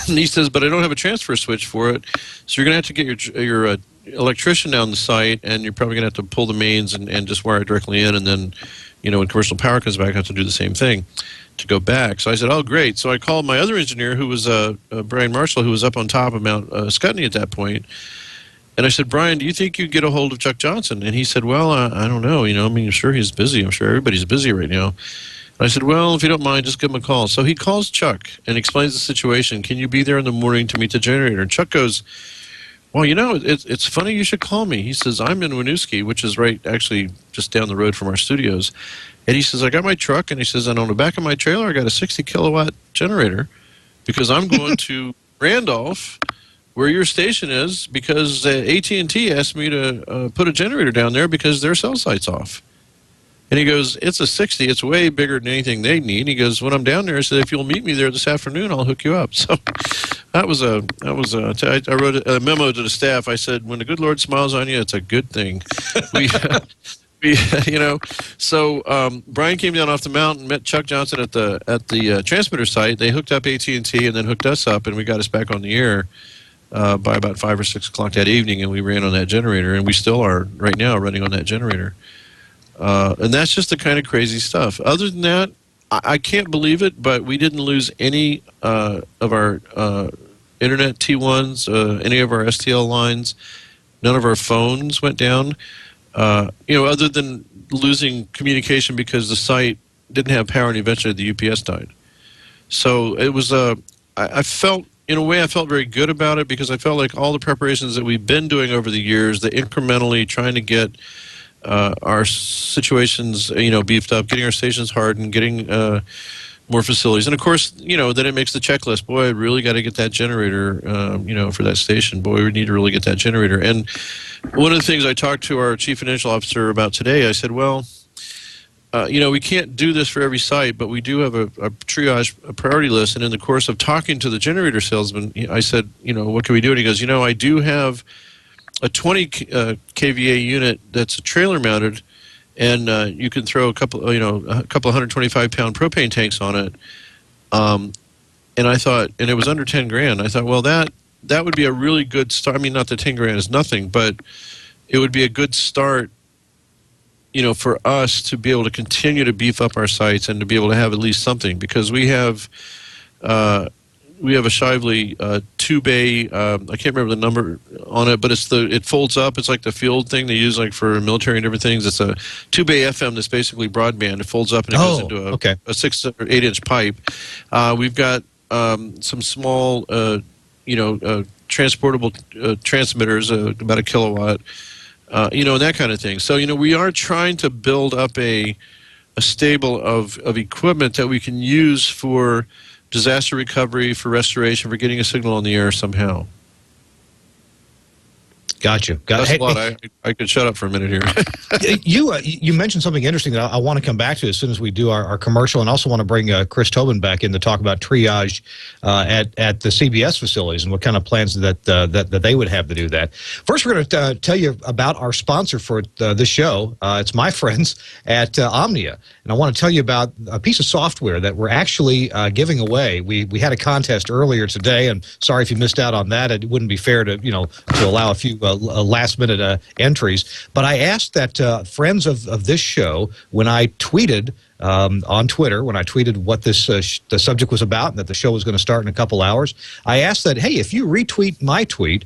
he says, but I don't have a transfer switch for it, so you're going to have to get your electrician down the site, and you're probably going to have to pull the mains and just wire it directly in, and then, when commercial power comes back, I have to do the same thing to go back. So I said, oh, great. So I called my other engineer, who was Brian Marshall, who was up on top of Mount Scutney at that point. And I said, Brian, do you think you'd get a hold of Chuck Johnson? And he said, well, I don't know. I'm sure he's busy. I'm sure everybody's busy right now. And I said, well, if you don't mind, just give him a call. So he calls Chuck and explains the situation. Can you be there in the morning to meet the generator? And Chuck goes, well, it's funny you should call me. He says, I'm in Winooski, which is right actually just down the road from our studios. And he says, I got my truck, and he says, and on the back of my trailer, I got a 60 kilowatt generator because I'm going to Randolph, where your station is, because AT&T asked me to put a generator down there because their cell site's off. And he goes, it's a 60. It's way bigger than anything they need. He goes, when I'm down there, I said, if you'll meet me there this afternoon, I'll hook you up. So I wrote a memo to the staff. I said, when the good Lord smiles on you, it's a good thing. So Brian came down off the mountain, met Chuck Johnson at the transmitter site. They hooked up AT&T and then hooked us up, and we got us back on the air by about 5 or 6 o'clock that evening, and we ran on that generator, and we still are right now running on that generator. And that's just the kind of crazy stuff. Other than that, I can't believe it, but we didn't lose any of our internet T1s, any of our STL lines. None of our phones went down. Other than losing communication because the site didn't have power and eventually the UPS died. So it was, I felt very good about it because I felt like all the preparations that we've been doing over the years, the incrementally trying to get our situations, beefed up, getting our stations hardened, getting more facilities. And of course, then it makes the checklist. Boy, I really got to get that generator, for that station. Boy, we need to really get that generator. And one of the things I talked to our chief financial officer about today, I said, well, we can't do this for every site, but we do have a triage, a priority list. And in the course of talking to the generator salesman, I said, what can we do? And he goes, I do have a 20 kVA unit that's trailer mounted, and you can throw a couple 125-pound propane tanks on it. And I thought, and it was under 10 grand. I thought, well, that would be a really good start. I mean, not that 10 grand is nothing, but it would be a good start, for us to be able to continue to beef up our sites and to be able to have at least something, because we have a Shively 2-bay. I can't remember the number on it, but it folds up. It's like the field thing they use like for military and different things. It's a 2-bay FM that's basically broadband. It folds up and it goes into a 6 or 8 inch pipe. We've got some small, transportable transmitters, about a kilowatt, and that kind of thing. So, we are trying to build up a stable of equipment that we can use for disaster recovery, for restoration, for getting a signal on the air somehow. Gotcha. That's a lot. I could shut up for a minute here. You mentioned something interesting that I want to come back to as soon as we do our commercial, and also want to bring Chris Tobin back in to talk about triage at the CBS facilities and what kind of plans that they would have to do that. First, we're going to tell you about our sponsor for this show. It's my friends at Omnia, and I want to tell you about a piece of software that we're actually giving away. We had a contest earlier today, and sorry if you missed out on that. It wouldn't be fair to allow a few last-minute entries. But I asked that friends of this show, when I tweeted on Twitter when I tweeted what this the subject was about and that the show was going to start in a couple hours. I asked that, hey, if you retweet my tweet,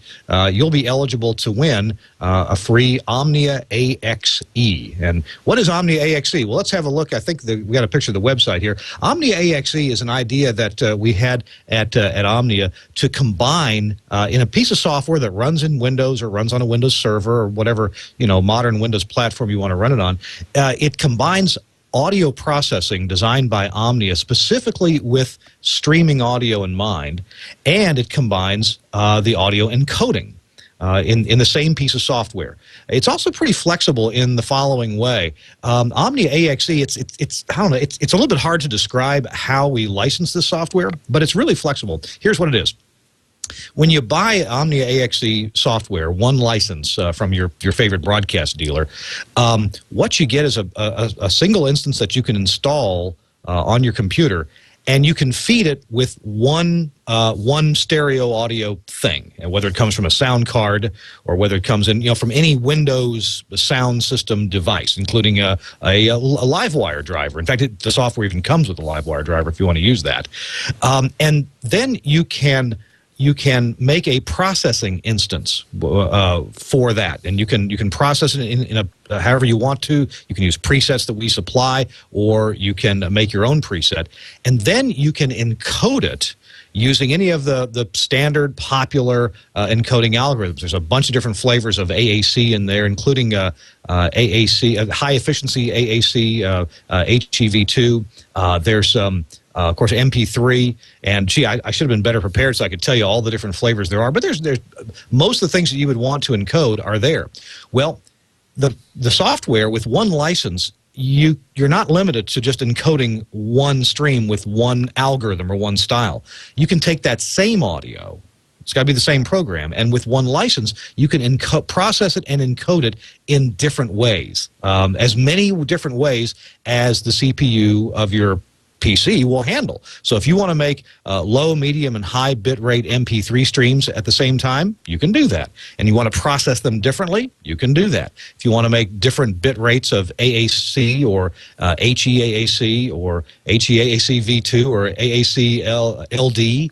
you'll be eligible to win a free Omnia AXE. And what is Omnia AXE? Well, let's have a look. I think we got a picture of the website here. Omnia AXE is an idea that we had at Omnia to combine in a piece of software that runs in Windows or runs on a Windows server or whatever modern Windows platform you want to run it on. It combines audio processing designed by Omnia specifically with streaming audio in mind, and it combines the audio encoding in the same piece of software. It's also pretty flexible in the following way. Omnia AXE, it's I don't know, it's a little bit hard to describe how we license this software, but it's really flexible. Here's what it is. When you buy Omnia AXE software, one license from your favorite broadcast dealer, what you get is a single instance that you can install on your computer, and you can feed it with one stereo audio thing, and whether it comes from a sound card or whether it comes in from any Windows sound system device, including a LiveWire driver. In fact, the software even comes with a LiveWire driver if you want to use that, and then you can make a processing instance for that, and you can process it in a however you want to. You can use presets that we supply, or you can make your own preset, and then you can encode it using any of the standard popular encoding algorithms. There's a bunch of different flavors of AAC in there, including AAC, high efficiency AAC, HEV2. There's of course, MP3, and gee, I should have been better prepared so I could tell you all the different flavors there are. But there's most of the things that you would want to encode are there. Well, the software with one license, you're not limited to just encoding one stream with one algorithm or one style. You can take that same audio. It's got to be the same program, and with one license, you can process it and encode it in different ways, as many different ways as the CPU of your PC will handle. So if you want to make low, medium, and high bitrate MP3 streams at the same time, you can do that. And you want to process them differently, you can do that. If you want to make different bit rates of AAC or HEAAC or HEAAC V2 or AAC LD,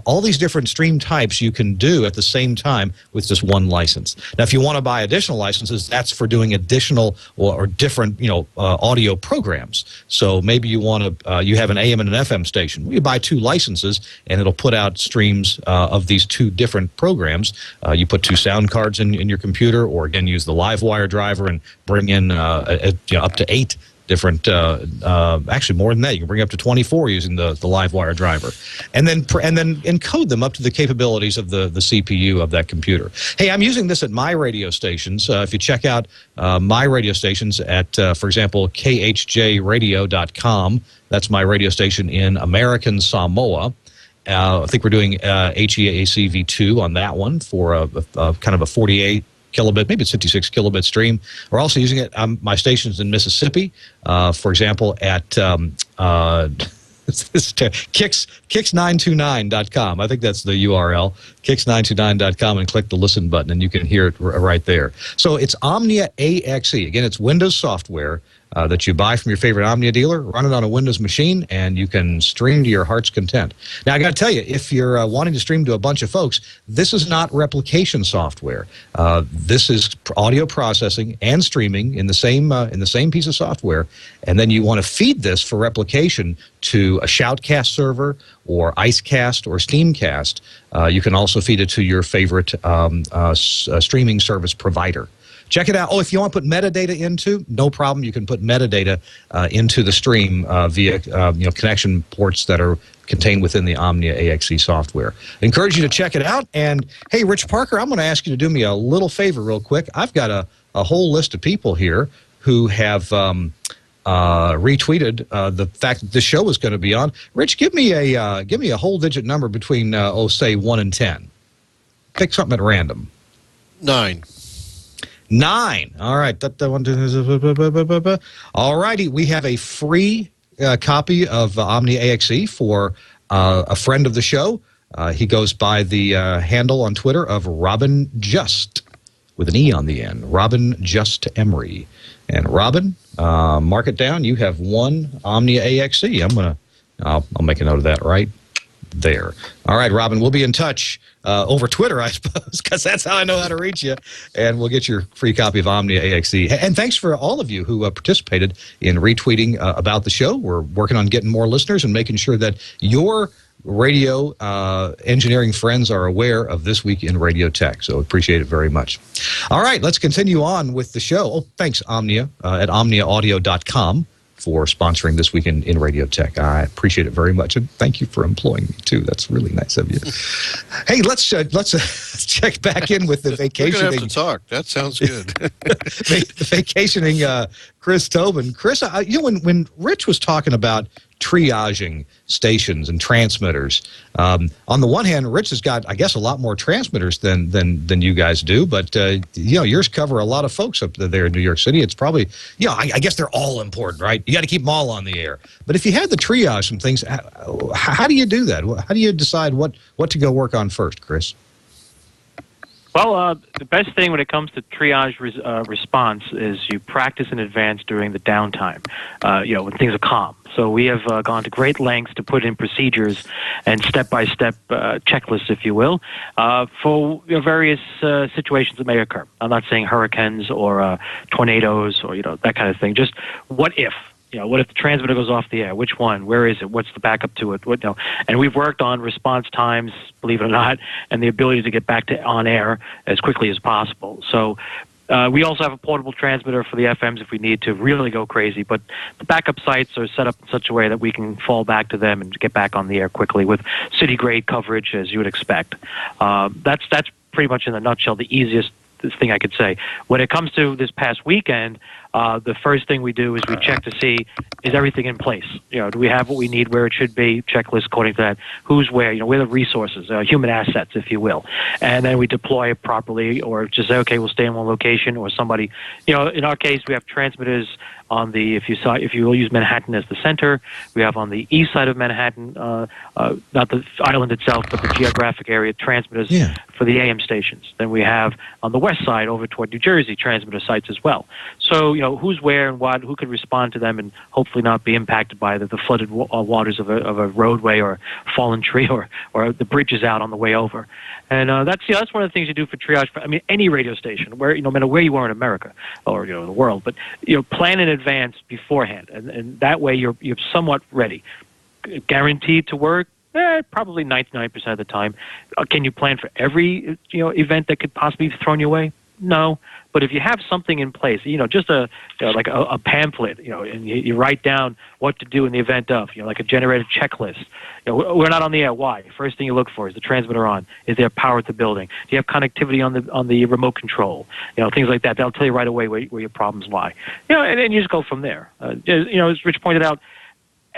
all these different stream types you can do at the same time with just one license. Now, if you want to buy additional licenses, that's for doing additional or different, audio programs. So maybe you want to, you have an AM and an FM station. Well, you buy two licenses, and it'll put out streams of these two different programs. You put two sound cards in your computer, or again, use the LiveWire driver and bring in up to 8 different, actually more than that. You can bring up to 24 using the LiveWire driver, and then encode them up to the capabilities of the CPU of that computer. Hey, I'm using this at my radio stations. If you check out my radio stations at, for example, khjradio.com, that's my radio station in American Samoa. I think we're doing HEAAC V2 on that one for a kind of a 48 kilobit, maybe it's 56 kilobit stream. We're also using it on my stations in Mississippi, for example, at kicks929.com. I think that's the URL, kicks929.com, and click the listen button, and you can hear it right there. So it's Omnia AXE. Again, it's Windows software that you buy from your favorite Omnia dealer, run it on a Windows machine, and you can stream to your heart's content. Now, I got to tell you, if you're wanting to stream to a bunch of folks, this is not replication software. This is audio processing and streaming in the same piece of software, and then you want to feed this for replication to a Shoutcast server or Icecast or Steamcast. You can also feed it to your favorite streaming service provider. Check it out. Oh, if you want to put metadata into, no problem. You can put metadata into the stream via connection ports that are contained within the Omnia AXE software. I encourage you to check it out. And hey, Rich Parker, I'm going to ask you to do me a little favor real quick. I've got a whole list of people here who have retweeted the fact that this show is going to be on. Rich, give me a whole digit number between say 1 and 10. Pick something at random. 9. 9. All right. All righty. We have a free copy of Omnia AXE for a friend of the show. He goes by the handle on Twitter of Robin Just, with an E on the end. Robin Just Emery. And Robin, Mark it down. You have one Omnia AXE. I'll make a note of that right there. All right, Robin, we'll be in touch over Twitter, I suppose, because that's how I know how to reach you. And we'll get your free copy of Omnia AXE. And thanks for all of you who participated in retweeting about the show. We're working on getting more listeners and making sure that your radio engineering friends are aware of This Week in Radio Tech. So appreciate it very much. All right, let's continue on with the show. Oh, thanks, Omnia, at omniaaudio.com. for sponsoring This Week in Radio Tech. I appreciate it very much, and thank you for employing me too. That's really nice of you. Hey, let's check back in with the vacationing. We're gonna have to talk. That sounds good. The vacationing Chris Tobin. Chris, when Rich was talking about triaging stations and transmitters, on the one hand, Rich has got, I guess, a lot more transmitters than you guys do, but yours cover a lot of folks up there in New York City. It's probably, I guess they're all important, right? You got to keep them all on the air. But if you had to triage some things, how do you do that? How do you decide what to go work on first, Chris? Well, the best thing when it comes to triage response is you practice in advance during the downtime, when things are calm. So we have gone to great lengths to put in procedures and step-by-step checklists, if you will, for various situations that may occur. I'm not saying hurricanes or tornadoes or that kind of thing. Just what if? What if the transmitter goes off the air? Which one? Where is it? What's the backup to it? And we've worked on response times, believe it or not, and the ability to get back to on air as quickly as possible. So we also have a portable transmitter for the FMs if we need to really go crazy. But the backup sites are set up in such a way that we can fall back to them and get back on the air quickly with city-grade coverage, as you would expect. That's pretty much in a nutshell the easiest thing I could say. When it comes to this past weekend, the first thing we do is we check to see, is everything in place? Do we have what we need where it should be? Checklist according to that. Who's where? Where are the resources, human assets, if you will. And then we deploy it properly, or just say, okay, we'll stay in one location, or somebody, in our case, we have transmitters on the, if you will use Manhattan as the center, we have on the east side of Manhattan, not the island itself, but the geographic area, transmitters for the AM stations. Then we have on the west side over toward New Jersey, transmitter sites as well. So, who's where and what, who could respond to them and hopefully not be impacted by the flooded waters of a roadway or fallen tree or the bridges out on the way over. And that's one of the things you do for triage. Any radio station, where no matter where you are in America or the world, but plan in advance beforehand, and that way you're somewhat ready. Guaranteed to work? Probably 99% of the time. Can you plan for every event that could possibly be thrown your way? No. But if you have something in place, just like a pamphlet, and you write down what to do in the event of, like a generated checklist. We're not on the air. Why? First thing you look for is the transmitter on. Is there power at the building? Do you have connectivity on the remote control? Things like that. They'll tell you right away where your problems lie. And then you just go from there. As Rich pointed out,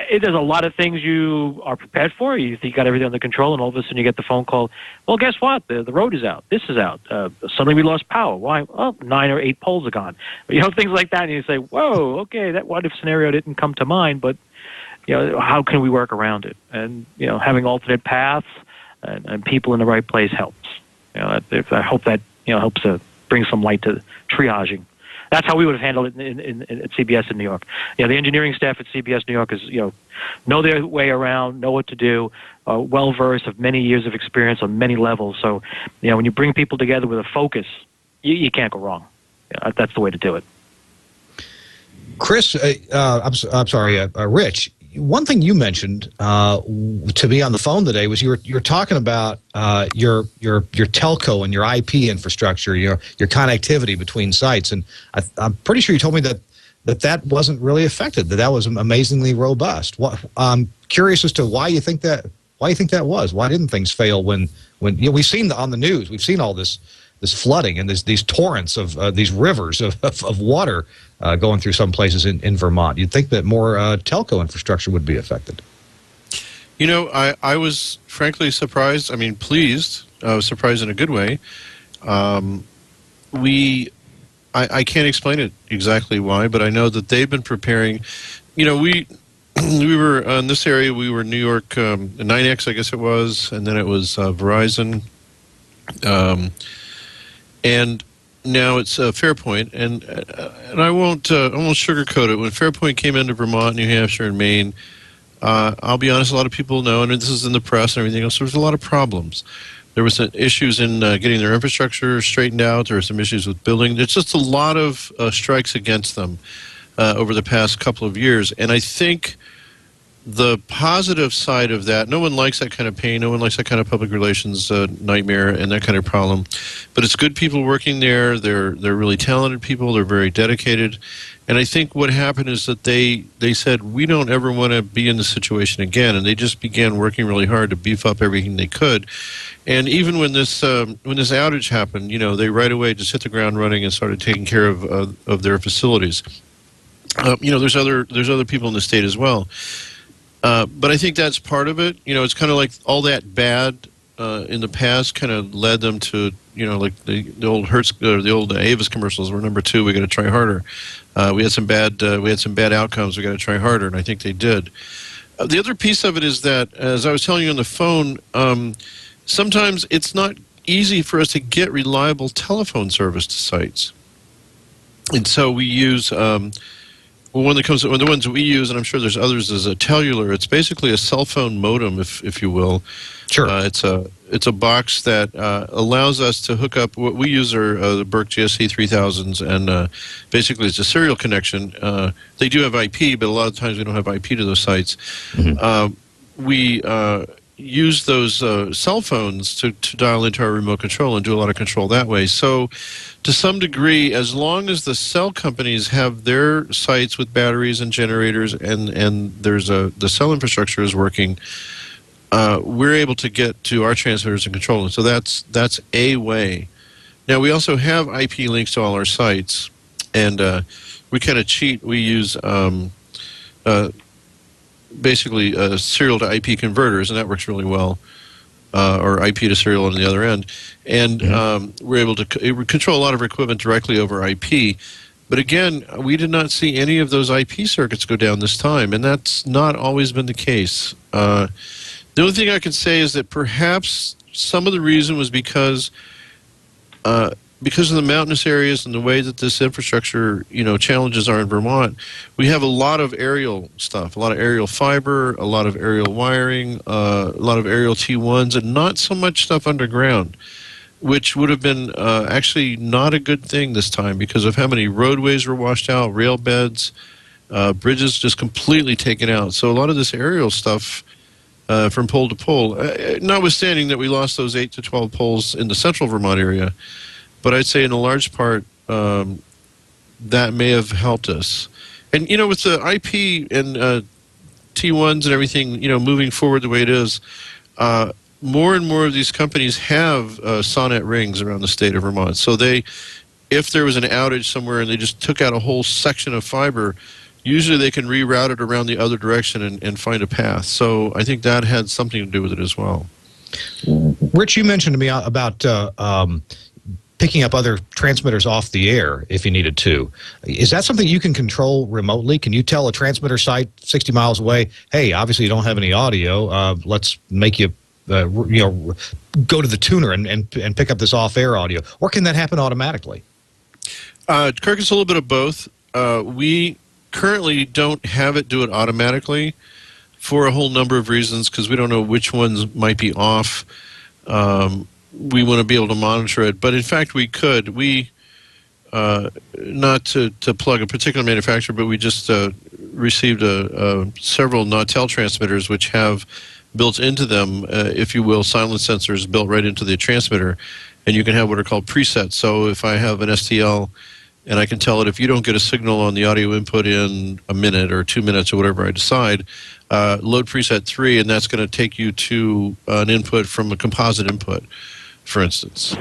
there's a lot of things you are prepared for. You think you got everything under control, and all of a sudden you get the phone call. Well, guess what? The road is out. This is out. Suddenly we lost power. Why? Oh, 9 or 8 poles are gone. Things like that, and you say, whoa, okay, that what if scenario didn't come to mind, but how can we work around it? And having alternate paths and people in the right place helps. I hope that helps to bring some light to triaging. That's how we would have handled it at CBS in New York. The engineering staff at CBS New York is, know their way around, know what to do, well-versed, have many years of experience on many levels. So, when you bring people together with a focus, you can't go wrong. That's the way to do it. Chris, I'm sorry, Rich, one thing you mentioned to me on the phone today was you were talking about your telco and your IP infrastructure, your connectivity between sites, and I'm pretty sure you told me that wasn't really affected. That was amazingly robust. I'm curious as to why you think that was. Why didn't things fail when we've seen on the news, we've seen all this flooding and these torrents of these rivers of water going through some places in Vermont. You'd think that more telco infrastructure would be affected. I was frankly surprised. Pleased. I was surprised in a good way. I can't explain it exactly why, but I know that they've been preparing. We were in this area. We were New York 9X, I guess it was, and then it was Verizon. And now it's Fairpoint, and I won't sugarcoat it. When Fairpoint came into Vermont, New Hampshire, and Maine, I'll be honest, a lot of people know, and this is in the press and everything else, there was a lot of problems. There was issues in getting their infrastructure straightened out. There were some issues with building. There's just a lot of strikes against them over the past couple of years. And I think the positive side of that, no one likes that kind of pain. No one likes that kind of public relations nightmare and that kind of problem. But it's good people working there. They're really talented people. They're very dedicated. And I think what happened is that they said, we don't ever want to be in this situation again. And they just began working really hard to beef up everything they could. And even when this outage happened, they right away just hit the ground running and started taking care of their facilities. There's other people in the state as well. But I think that's part of it. It's kind of like all that bad in the past kind of led them to, like the old Hertz or the old Avis commercials were number 2. We got to try harder. We had some bad outcomes. We got to try harder, and I think they did. The other piece of it is that, as I was telling you on the phone, sometimes it's not easy for us to get reliable telephone service to sites, and so we use. One the ones that we use, and I'm sure there's others, is a TWiRT. It's basically a cell phone modem, if you will. Sure. It's a box that allows us to hook up. What we use are the Burke GSC 3000s, and basically it's a serial connection. They do have IP, but a lot of times we don't have IP to those sites. Mm-hmm. We use those cell phones to dial into our remote control and do a lot of control that way. So to some degree, as long as the cell companies have their sites with batteries and generators and there's the cell infrastructure is working, we're able to get to our transmitters and control them. So that's a way. Now, we also have IP links to all our sites, and we kind of cheat. We use basically serial to IP converters, and that works really well, or IP to serial on the other end. And we're able to control a lot of our equipment directly over IP. But again, we did not see any of those IP circuits go down this time, and that's not always been the case. The only thing I can say is that perhaps some of the reason was because of the mountainous areas and the way that this infrastructure, challenges are in Vermont, we have a lot of aerial stuff, a lot of aerial fiber, a lot of aerial wiring, a lot of aerial T1s, and not so much stuff underground, which would have been actually not a good thing this time because of how many roadways were washed out, rail beds, bridges just completely taken out. So a lot of this aerial stuff from pole to pole, notwithstanding that we lost those 8 to 12 poles in the central Vermont area, but I'd say in a large part that may have helped us. And, with the IP and T1s and everything, moving forward the way it is, more and more of these companies have Sonnet rings around the state of Vermont. So if there was an outage somewhere and they just took out a whole section of fiber, usually they can reroute it around the other direction and find a path. So I think that had something to do with it as well. Rich, you mentioned to me about picking up other transmitters off the air if you needed to. Is that something you can control remotely? Can you tell a transmitter site 60 miles away, hey, obviously you don't have any audio, let's make you go to the tuner and pick up this off-air audio? Or can that happen automatically? Kirk, it's a little bit of both. We currently don't have it do it automatically for a whole number of reasons because we don't know which ones might be off. We want to be able to monitor it, but in fact we could. We, not to plug a particular manufacturer, but we just received several Nautel transmitters which have built into them, if you will, silent sensors built right into the transmitter, and you can have what are called presets. So if I have an STL and I can tell it if you don't get a signal on the audio input in a minute or 2 minutes or whatever I decide, load preset 3, and that's going to take you to an input from a composite input, for instance.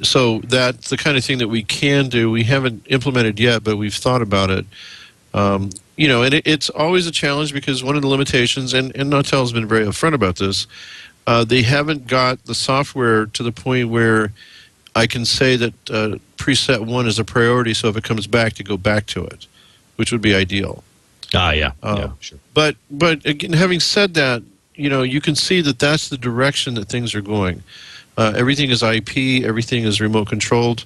So that's the kind of thing that we can do. We haven't implemented yet, but we've thought about it. And it's always a challenge because one of the limitations, and Nautel has been very upfront about this, they haven't got the software to the point where I can say that preset 1 is a priority, so if it comes back, to go back to it, which would be ideal. Yeah, sure. But again, having said that, you can see that that's the direction that things are going. Everything is IP, everything is remote controlled.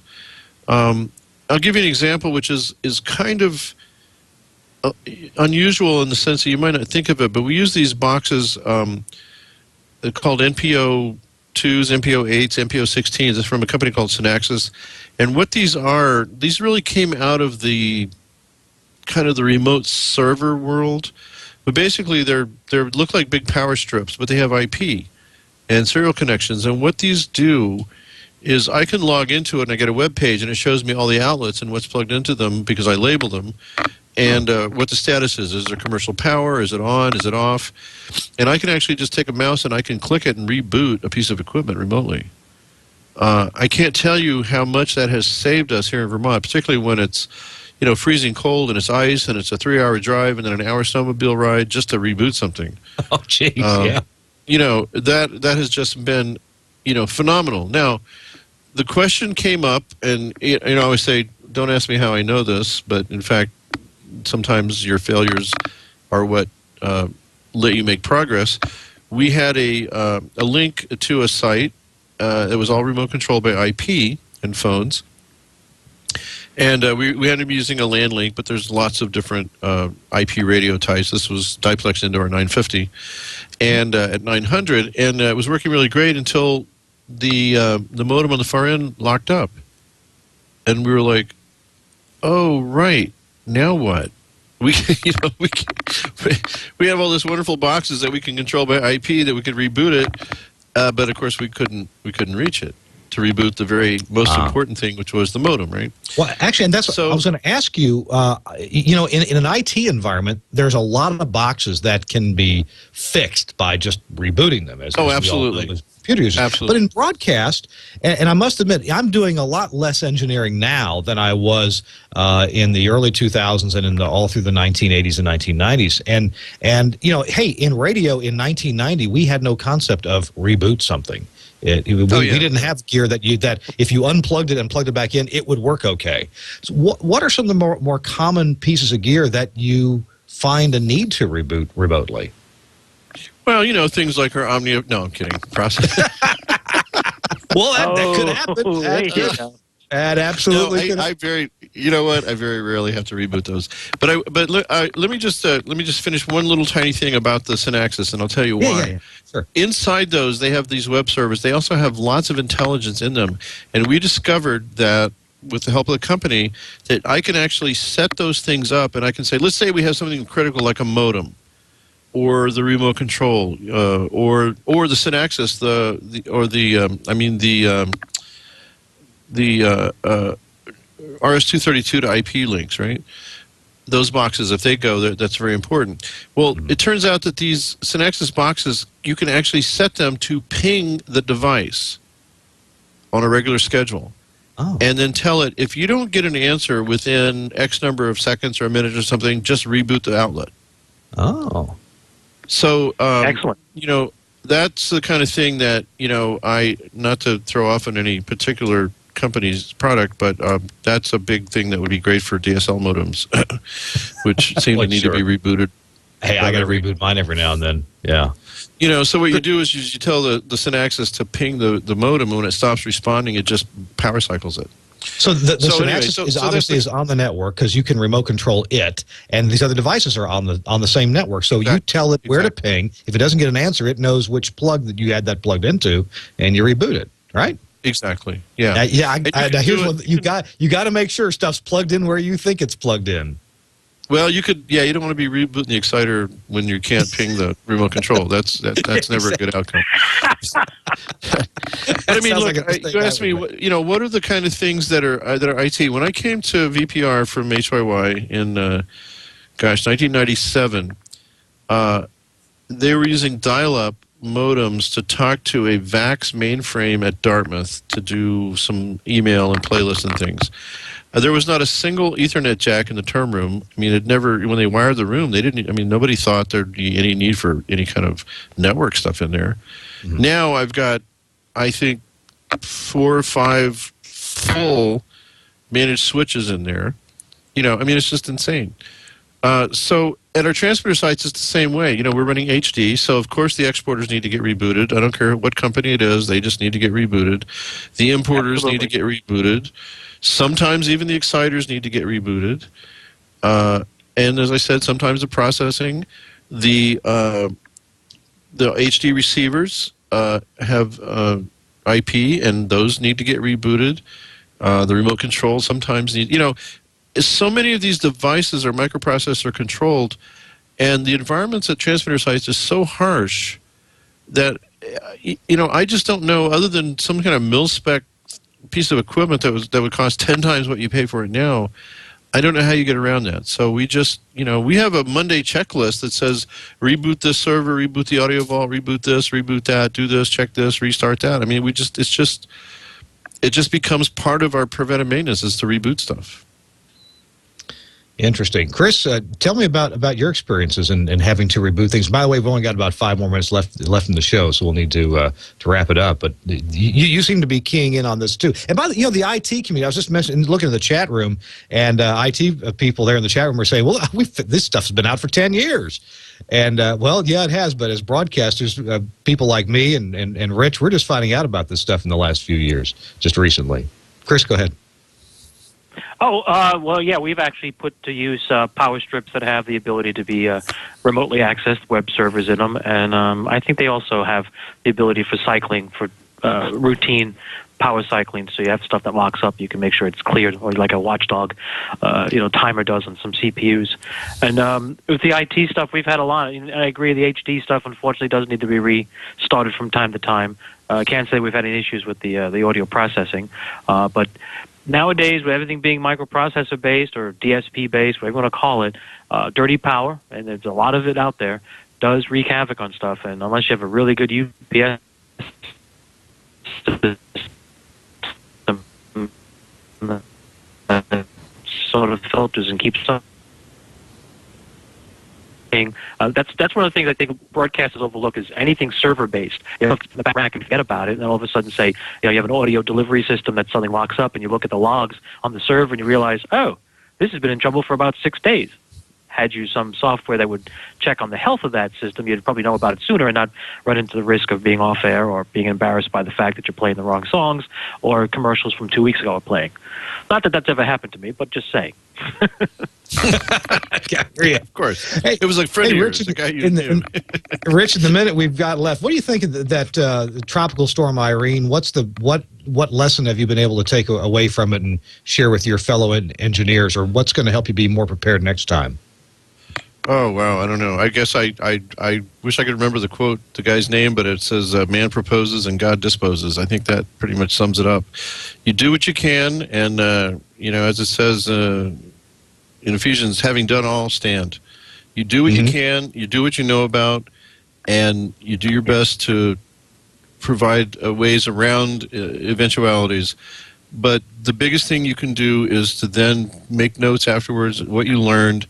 I'll give you an example, which is kind of unusual in the sense that you might not think of it, but we use these boxes they're called NPO2s, NPO8s, NPO16s. It's from a company called Synaxis. And what these are, these really came out of the kind of the remote server world. But basically, they look like big power strips, but they have IP and serial connections. And what these do is I can log into it and I get a web page and it shows me all the outlets and what's plugged into them because I label them, and what the status is. Is there commercial power? Is it on? Is it off? And I can actually just take a mouse and I can click it and reboot a piece of equipment remotely. I can't tell you how much that has saved us here in Vermont, particularly when it's freezing cold and it's ice and it's a 3-hour drive and then an hour snowmobile ride just to reboot something. Oh, geez, yeah. That has just been, phenomenal. Now, the question came up, and I always say, don't ask me how I know this, but in fact, sometimes your failures are what let you make progress. We had a link to a site that was all remote controlled by IP and phones. And we ended up using a LAN link, but there's lots of different IP radio types. This was diplex into our 950 and at 900, and it was working really great until the modem on the far end locked up. And we were like, oh, right, now what? We we have all this wonderful boxes that we can control by IP that we could reboot it, but of course we couldn't reach it to reboot the very most important thing, which was the modem, right? Well, actually, and that's what I was going to ask you. In an IT environment, there's a lot of boxes that can be fixed by just rebooting them. Absolutely. Computer users. Absolutely. But in broadcast, and I must admit, I'm doing a lot less engineering now than I was in the early 2000s and all through the 1980s and 1990s. And hey, in radio in 1990, we had no concept of reboot something. We didn't have gear that if you unplugged it and plugged it back in, it would work okay. So what are some of the more common pieces of gear that you find a need to reboot remotely? Well, things like our Omnia. No, I'm kidding. Process. Well, that could happen. That absolutely could. I very rarely have to reboot those. But let me just finish one little tiny thing about the Synaxis, and I'll tell you why. Yeah. Sure. Inside those, they have these web servers. They also have lots of intelligence in them, and we discovered that with the help of the company that I can actually set those things up, and I can say, let's say we have something critical like a modem, or the remote control, or the Synaxis, the RS-232 to IP links, right? Those boxes, if they go, that's very important. Well, it turns out that these Synaxis boxes, you can actually set them to ping the device on a regular schedule. Oh. And then tell it, if you don't get an answer within X number of seconds or a minute or something, just reboot the outlet. Oh. So, excellent. That's the kind of thing that, not to throw off on any particular company's product, but that's a big thing that would be great for DSL modems, which seem to need to be rebooted. Hey, I got to reboot mine every now and then. Yeah. So what you do is you tell the Synaxis to ping the modem, and when it stops responding, it just power cycles it. So the Synaxis is obviously on the network because you can remote control it, and these other devices are on the same network. So you tell it where to ping. If it doesn't get an answer, it knows which plug that you had that plugged into, and you reboot it, right? Exactly. Yeah. Now here's what you got to make sure stuff's plugged in where you think it's plugged in. Well, you could. Yeah, you don't want to be rebooting the exciter when you can't ping the remote control. That's never a good outcome. But I mean, look, you asked me, what are the kind of things that are IT? When I came to VPR from HYY in 1997, they were using dial-up modems to talk to a VAX mainframe at Dartmouth to do some email and playlists and things. There was not a single Ethernet jack in the term room. I mean, when they wired the room, nobody thought there'd be any need for any kind of network stuff in there. Mm-hmm. Now I've got, I think, 4 or 5 full managed switches in there. It's just insane. So at our transmitter sites, it's the same way. You know, we're running HD, so of course the exporters need to get rebooted. I don't care what company it is; they just need to get rebooted. The importers need to get rebooted. Sometimes even the exciters need to get rebooted. And as I said, sometimes the processing, the HD receivers have IP, and those need to get rebooted. The remote control sometimes need, you know, so many of these devices are microprocessor controlled, and the environments at transmitter sites is so harsh that, you know, I just don't know, other than some kind of mil-spec piece of equipment that would cost 10 times what you pay for it now, I don't know how you get around that. So we just, you know, we have a Monday checklist that says reboot this server, reboot the audio vault, reboot this, reboot that, do this, check this, restart that. I mean, it just becomes part of our preventive maintenance is to reboot stuff. Interesting. Chris, tell me about your experiences in having to reboot things. By the way, we've only got about 5 more minutes left in the show, so we'll need to wrap it up. But you seem to be keying in on this too. And by the the IT community, I was just looking at the chat room, and IT people there in the chat room were saying, "Well, this stuff's been out for 10 years." And well, yeah, it has. But as broadcasters, people like me and Rich, we're just finding out about this stuff in the last few years, just recently. Chris, go ahead. Oh, well, yeah, we've actually put to use power strips that have the ability to be remotely accessed, web servers in them, and I think they also have the ability for cycling, for routine power cycling, so you have stuff that locks up, you can make sure it's cleared, or like a watchdog, timer does on some CPUs. And with the IT stuff, we've had a lot, and I agree, the HD stuff, unfortunately, does need to be restarted from time to time. I can't say we've had any issues with the audio processing, but nowadays, with everything being microprocessor based or DSP based, whatever you want to call it, dirty power, and there's a lot of it out there, does wreak havoc on stuff. And unless you have a really good UPS system that sort of filters and keeps up, that's one of the things I think broadcasters overlook is anything server-based. You look in the back rack and forget about it, and then all of a sudden say, you have an audio delivery system that something locks up, and you look at the logs on the server, and you realize, oh, this has been in trouble for about 6 days. Had you some software that would check on the health of that system, you'd probably know about it sooner and not run into the risk of being off air or being embarrassed by the fact that you're playing the wrong songs or commercials from 2 weeks ago are playing. Not that that's ever happened to me, but just saying. Yeah, of course. Hey, it was like Freddie. Hey, Rich, Rich, in the minute we've got left, what do you think of that tropical storm Irene? What lesson have you been able to take away from it and share with your fellow engineers, or what's going to help you be more prepared next time? Oh, wow, I don't know. I guess I wish I could remember the guy's name, but it says man proposes and God disposes. I think that pretty much sums it up. You do what you can, and, as it says in Ephesians, having done all, stand. You do what you can, you do what you know about, and you do your best to provide ways around eventualities. But the biggest thing you can do is to then make notes afterwards, what you learned,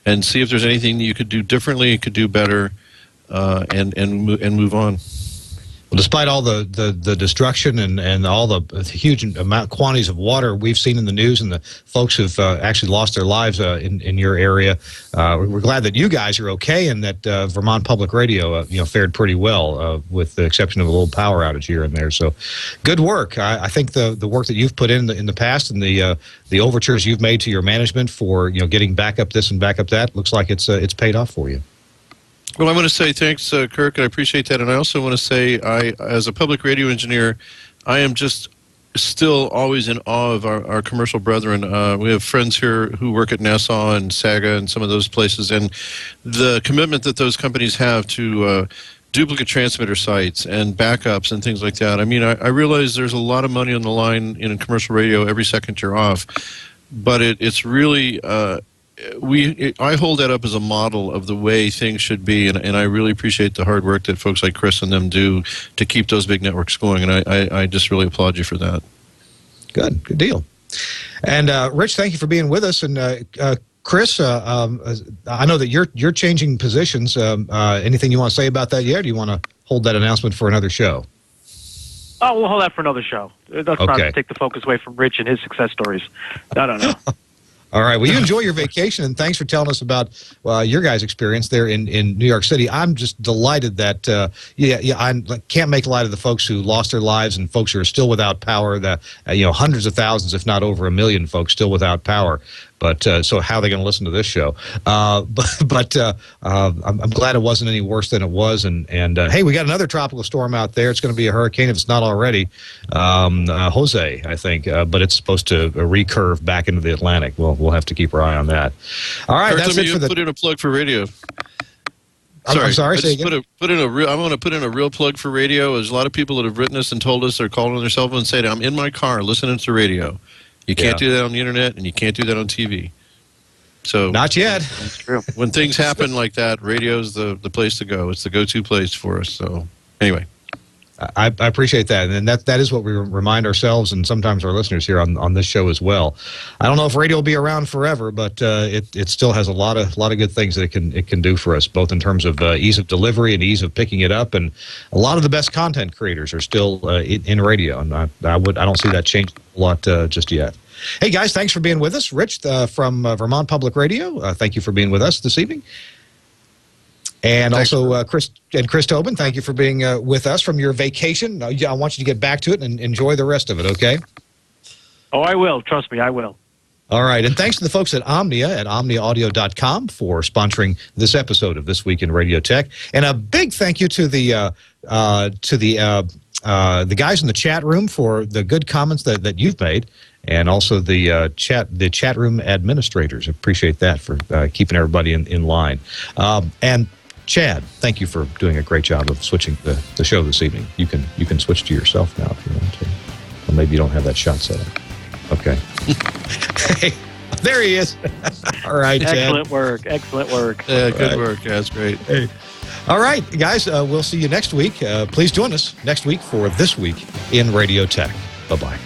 and see if there's anything you could do differently, you could do better, and move on. Well, despite all the destruction and all the huge quantities of water we've seen in the news, and the folks who've actually lost their lives in your area, we're glad that you guys are okay, and that Vermont Public Radio fared pretty well, with the exception of a little power outage here and there. So, good work. I think the work that you've put in the past, and the overtures you've made to your management for getting back up this and back up that, looks like it's paid off for you. Well, I want to say thanks, Kirk, and I appreciate that. And I also want to say, as a public radio engineer, I am just still always in awe of our commercial brethren. We have friends here who work at Nassau and Saga and some of those places, and the commitment that those companies have to duplicate transmitter sites and backups and things like that. I mean, I realize there's a lot of money on the line in commercial radio every second you're off, but it's really... I hold that up as a model of the way things should be, and I really appreciate the hard work that folks like Chris and them do to keep those big networks going, and I just really applaud you for that. Good deal. And Rich, thank you for being with us. And Chris, I know that you're changing positions. Anything you want to say about that yet, or do you want to hold that announcement for another show? Oh, we'll hold that for another show. Let's not take the focus away from Rich and his success stories. No. All right. Well, you enjoy your vacation, and thanks for telling us about your guys' experience there in New York City. I'm just delighted that, I can't make light of the folks who lost their lives and folks who are still without power, hundreds of thousands, if not over 1 million folks still without power. But so how are they going to listen to this show? I'm glad it wasn't any worse than it was. And hey, we got another tropical storm out there. It's going to be a hurricane if it's not already. Jose, I think, but it's supposed to recurve back into the Atlantic. We'll have to keep our eye on that. All right, that's it for the. Put in a plug for radio. I'm sorry. I'm going to put in a real plug for radio. There's a lot of people that have written us and told us they're calling on their cell phone and saying, "I'm in my car listening to radio." You can't do that on the internet, and you can't do that on TV. So not yet. That's true. When things happen like that, radio's the place to go. It's the go-to place for us. So anyway. I appreciate that, and that is what we remind ourselves and sometimes our listeners here on this show as well. I don't know if radio will be around forever, but it still has a lot of good things that it can do for us, both in terms of ease of delivery and ease of picking it up, and a lot of the best content creators are still in radio, and I don't see that changing a lot just yet. Hey guys, thanks for being with us. Rich from Vermont Public Radio, thank you for being with us this evening. And thanks, also, Chris Tobin, thank you for being with us from your vacation. I want you to get back to it and enjoy the rest of it, okay? Oh, I will. Trust me, I will. All right, and thanks to the folks at omniaaudio.com for sponsoring this episode of This Week in Radio Tech. And a big thank you to the guys in the chat room for the good comments that you've made, and also the chat room administrators. Appreciate that for keeping everybody in line. And Chad, thank you for doing a great job of switching the show this evening. You can switch to yourself now if you want to. Or maybe you don't have that shot set up. Okay. Hey, there he is. All right, Chad. Excellent work. Yeah, good work. Yeah, that's great. Hey. All right, guys, we'll see you next week. Please join us next week for This Week in Radio Tech. Bye-bye.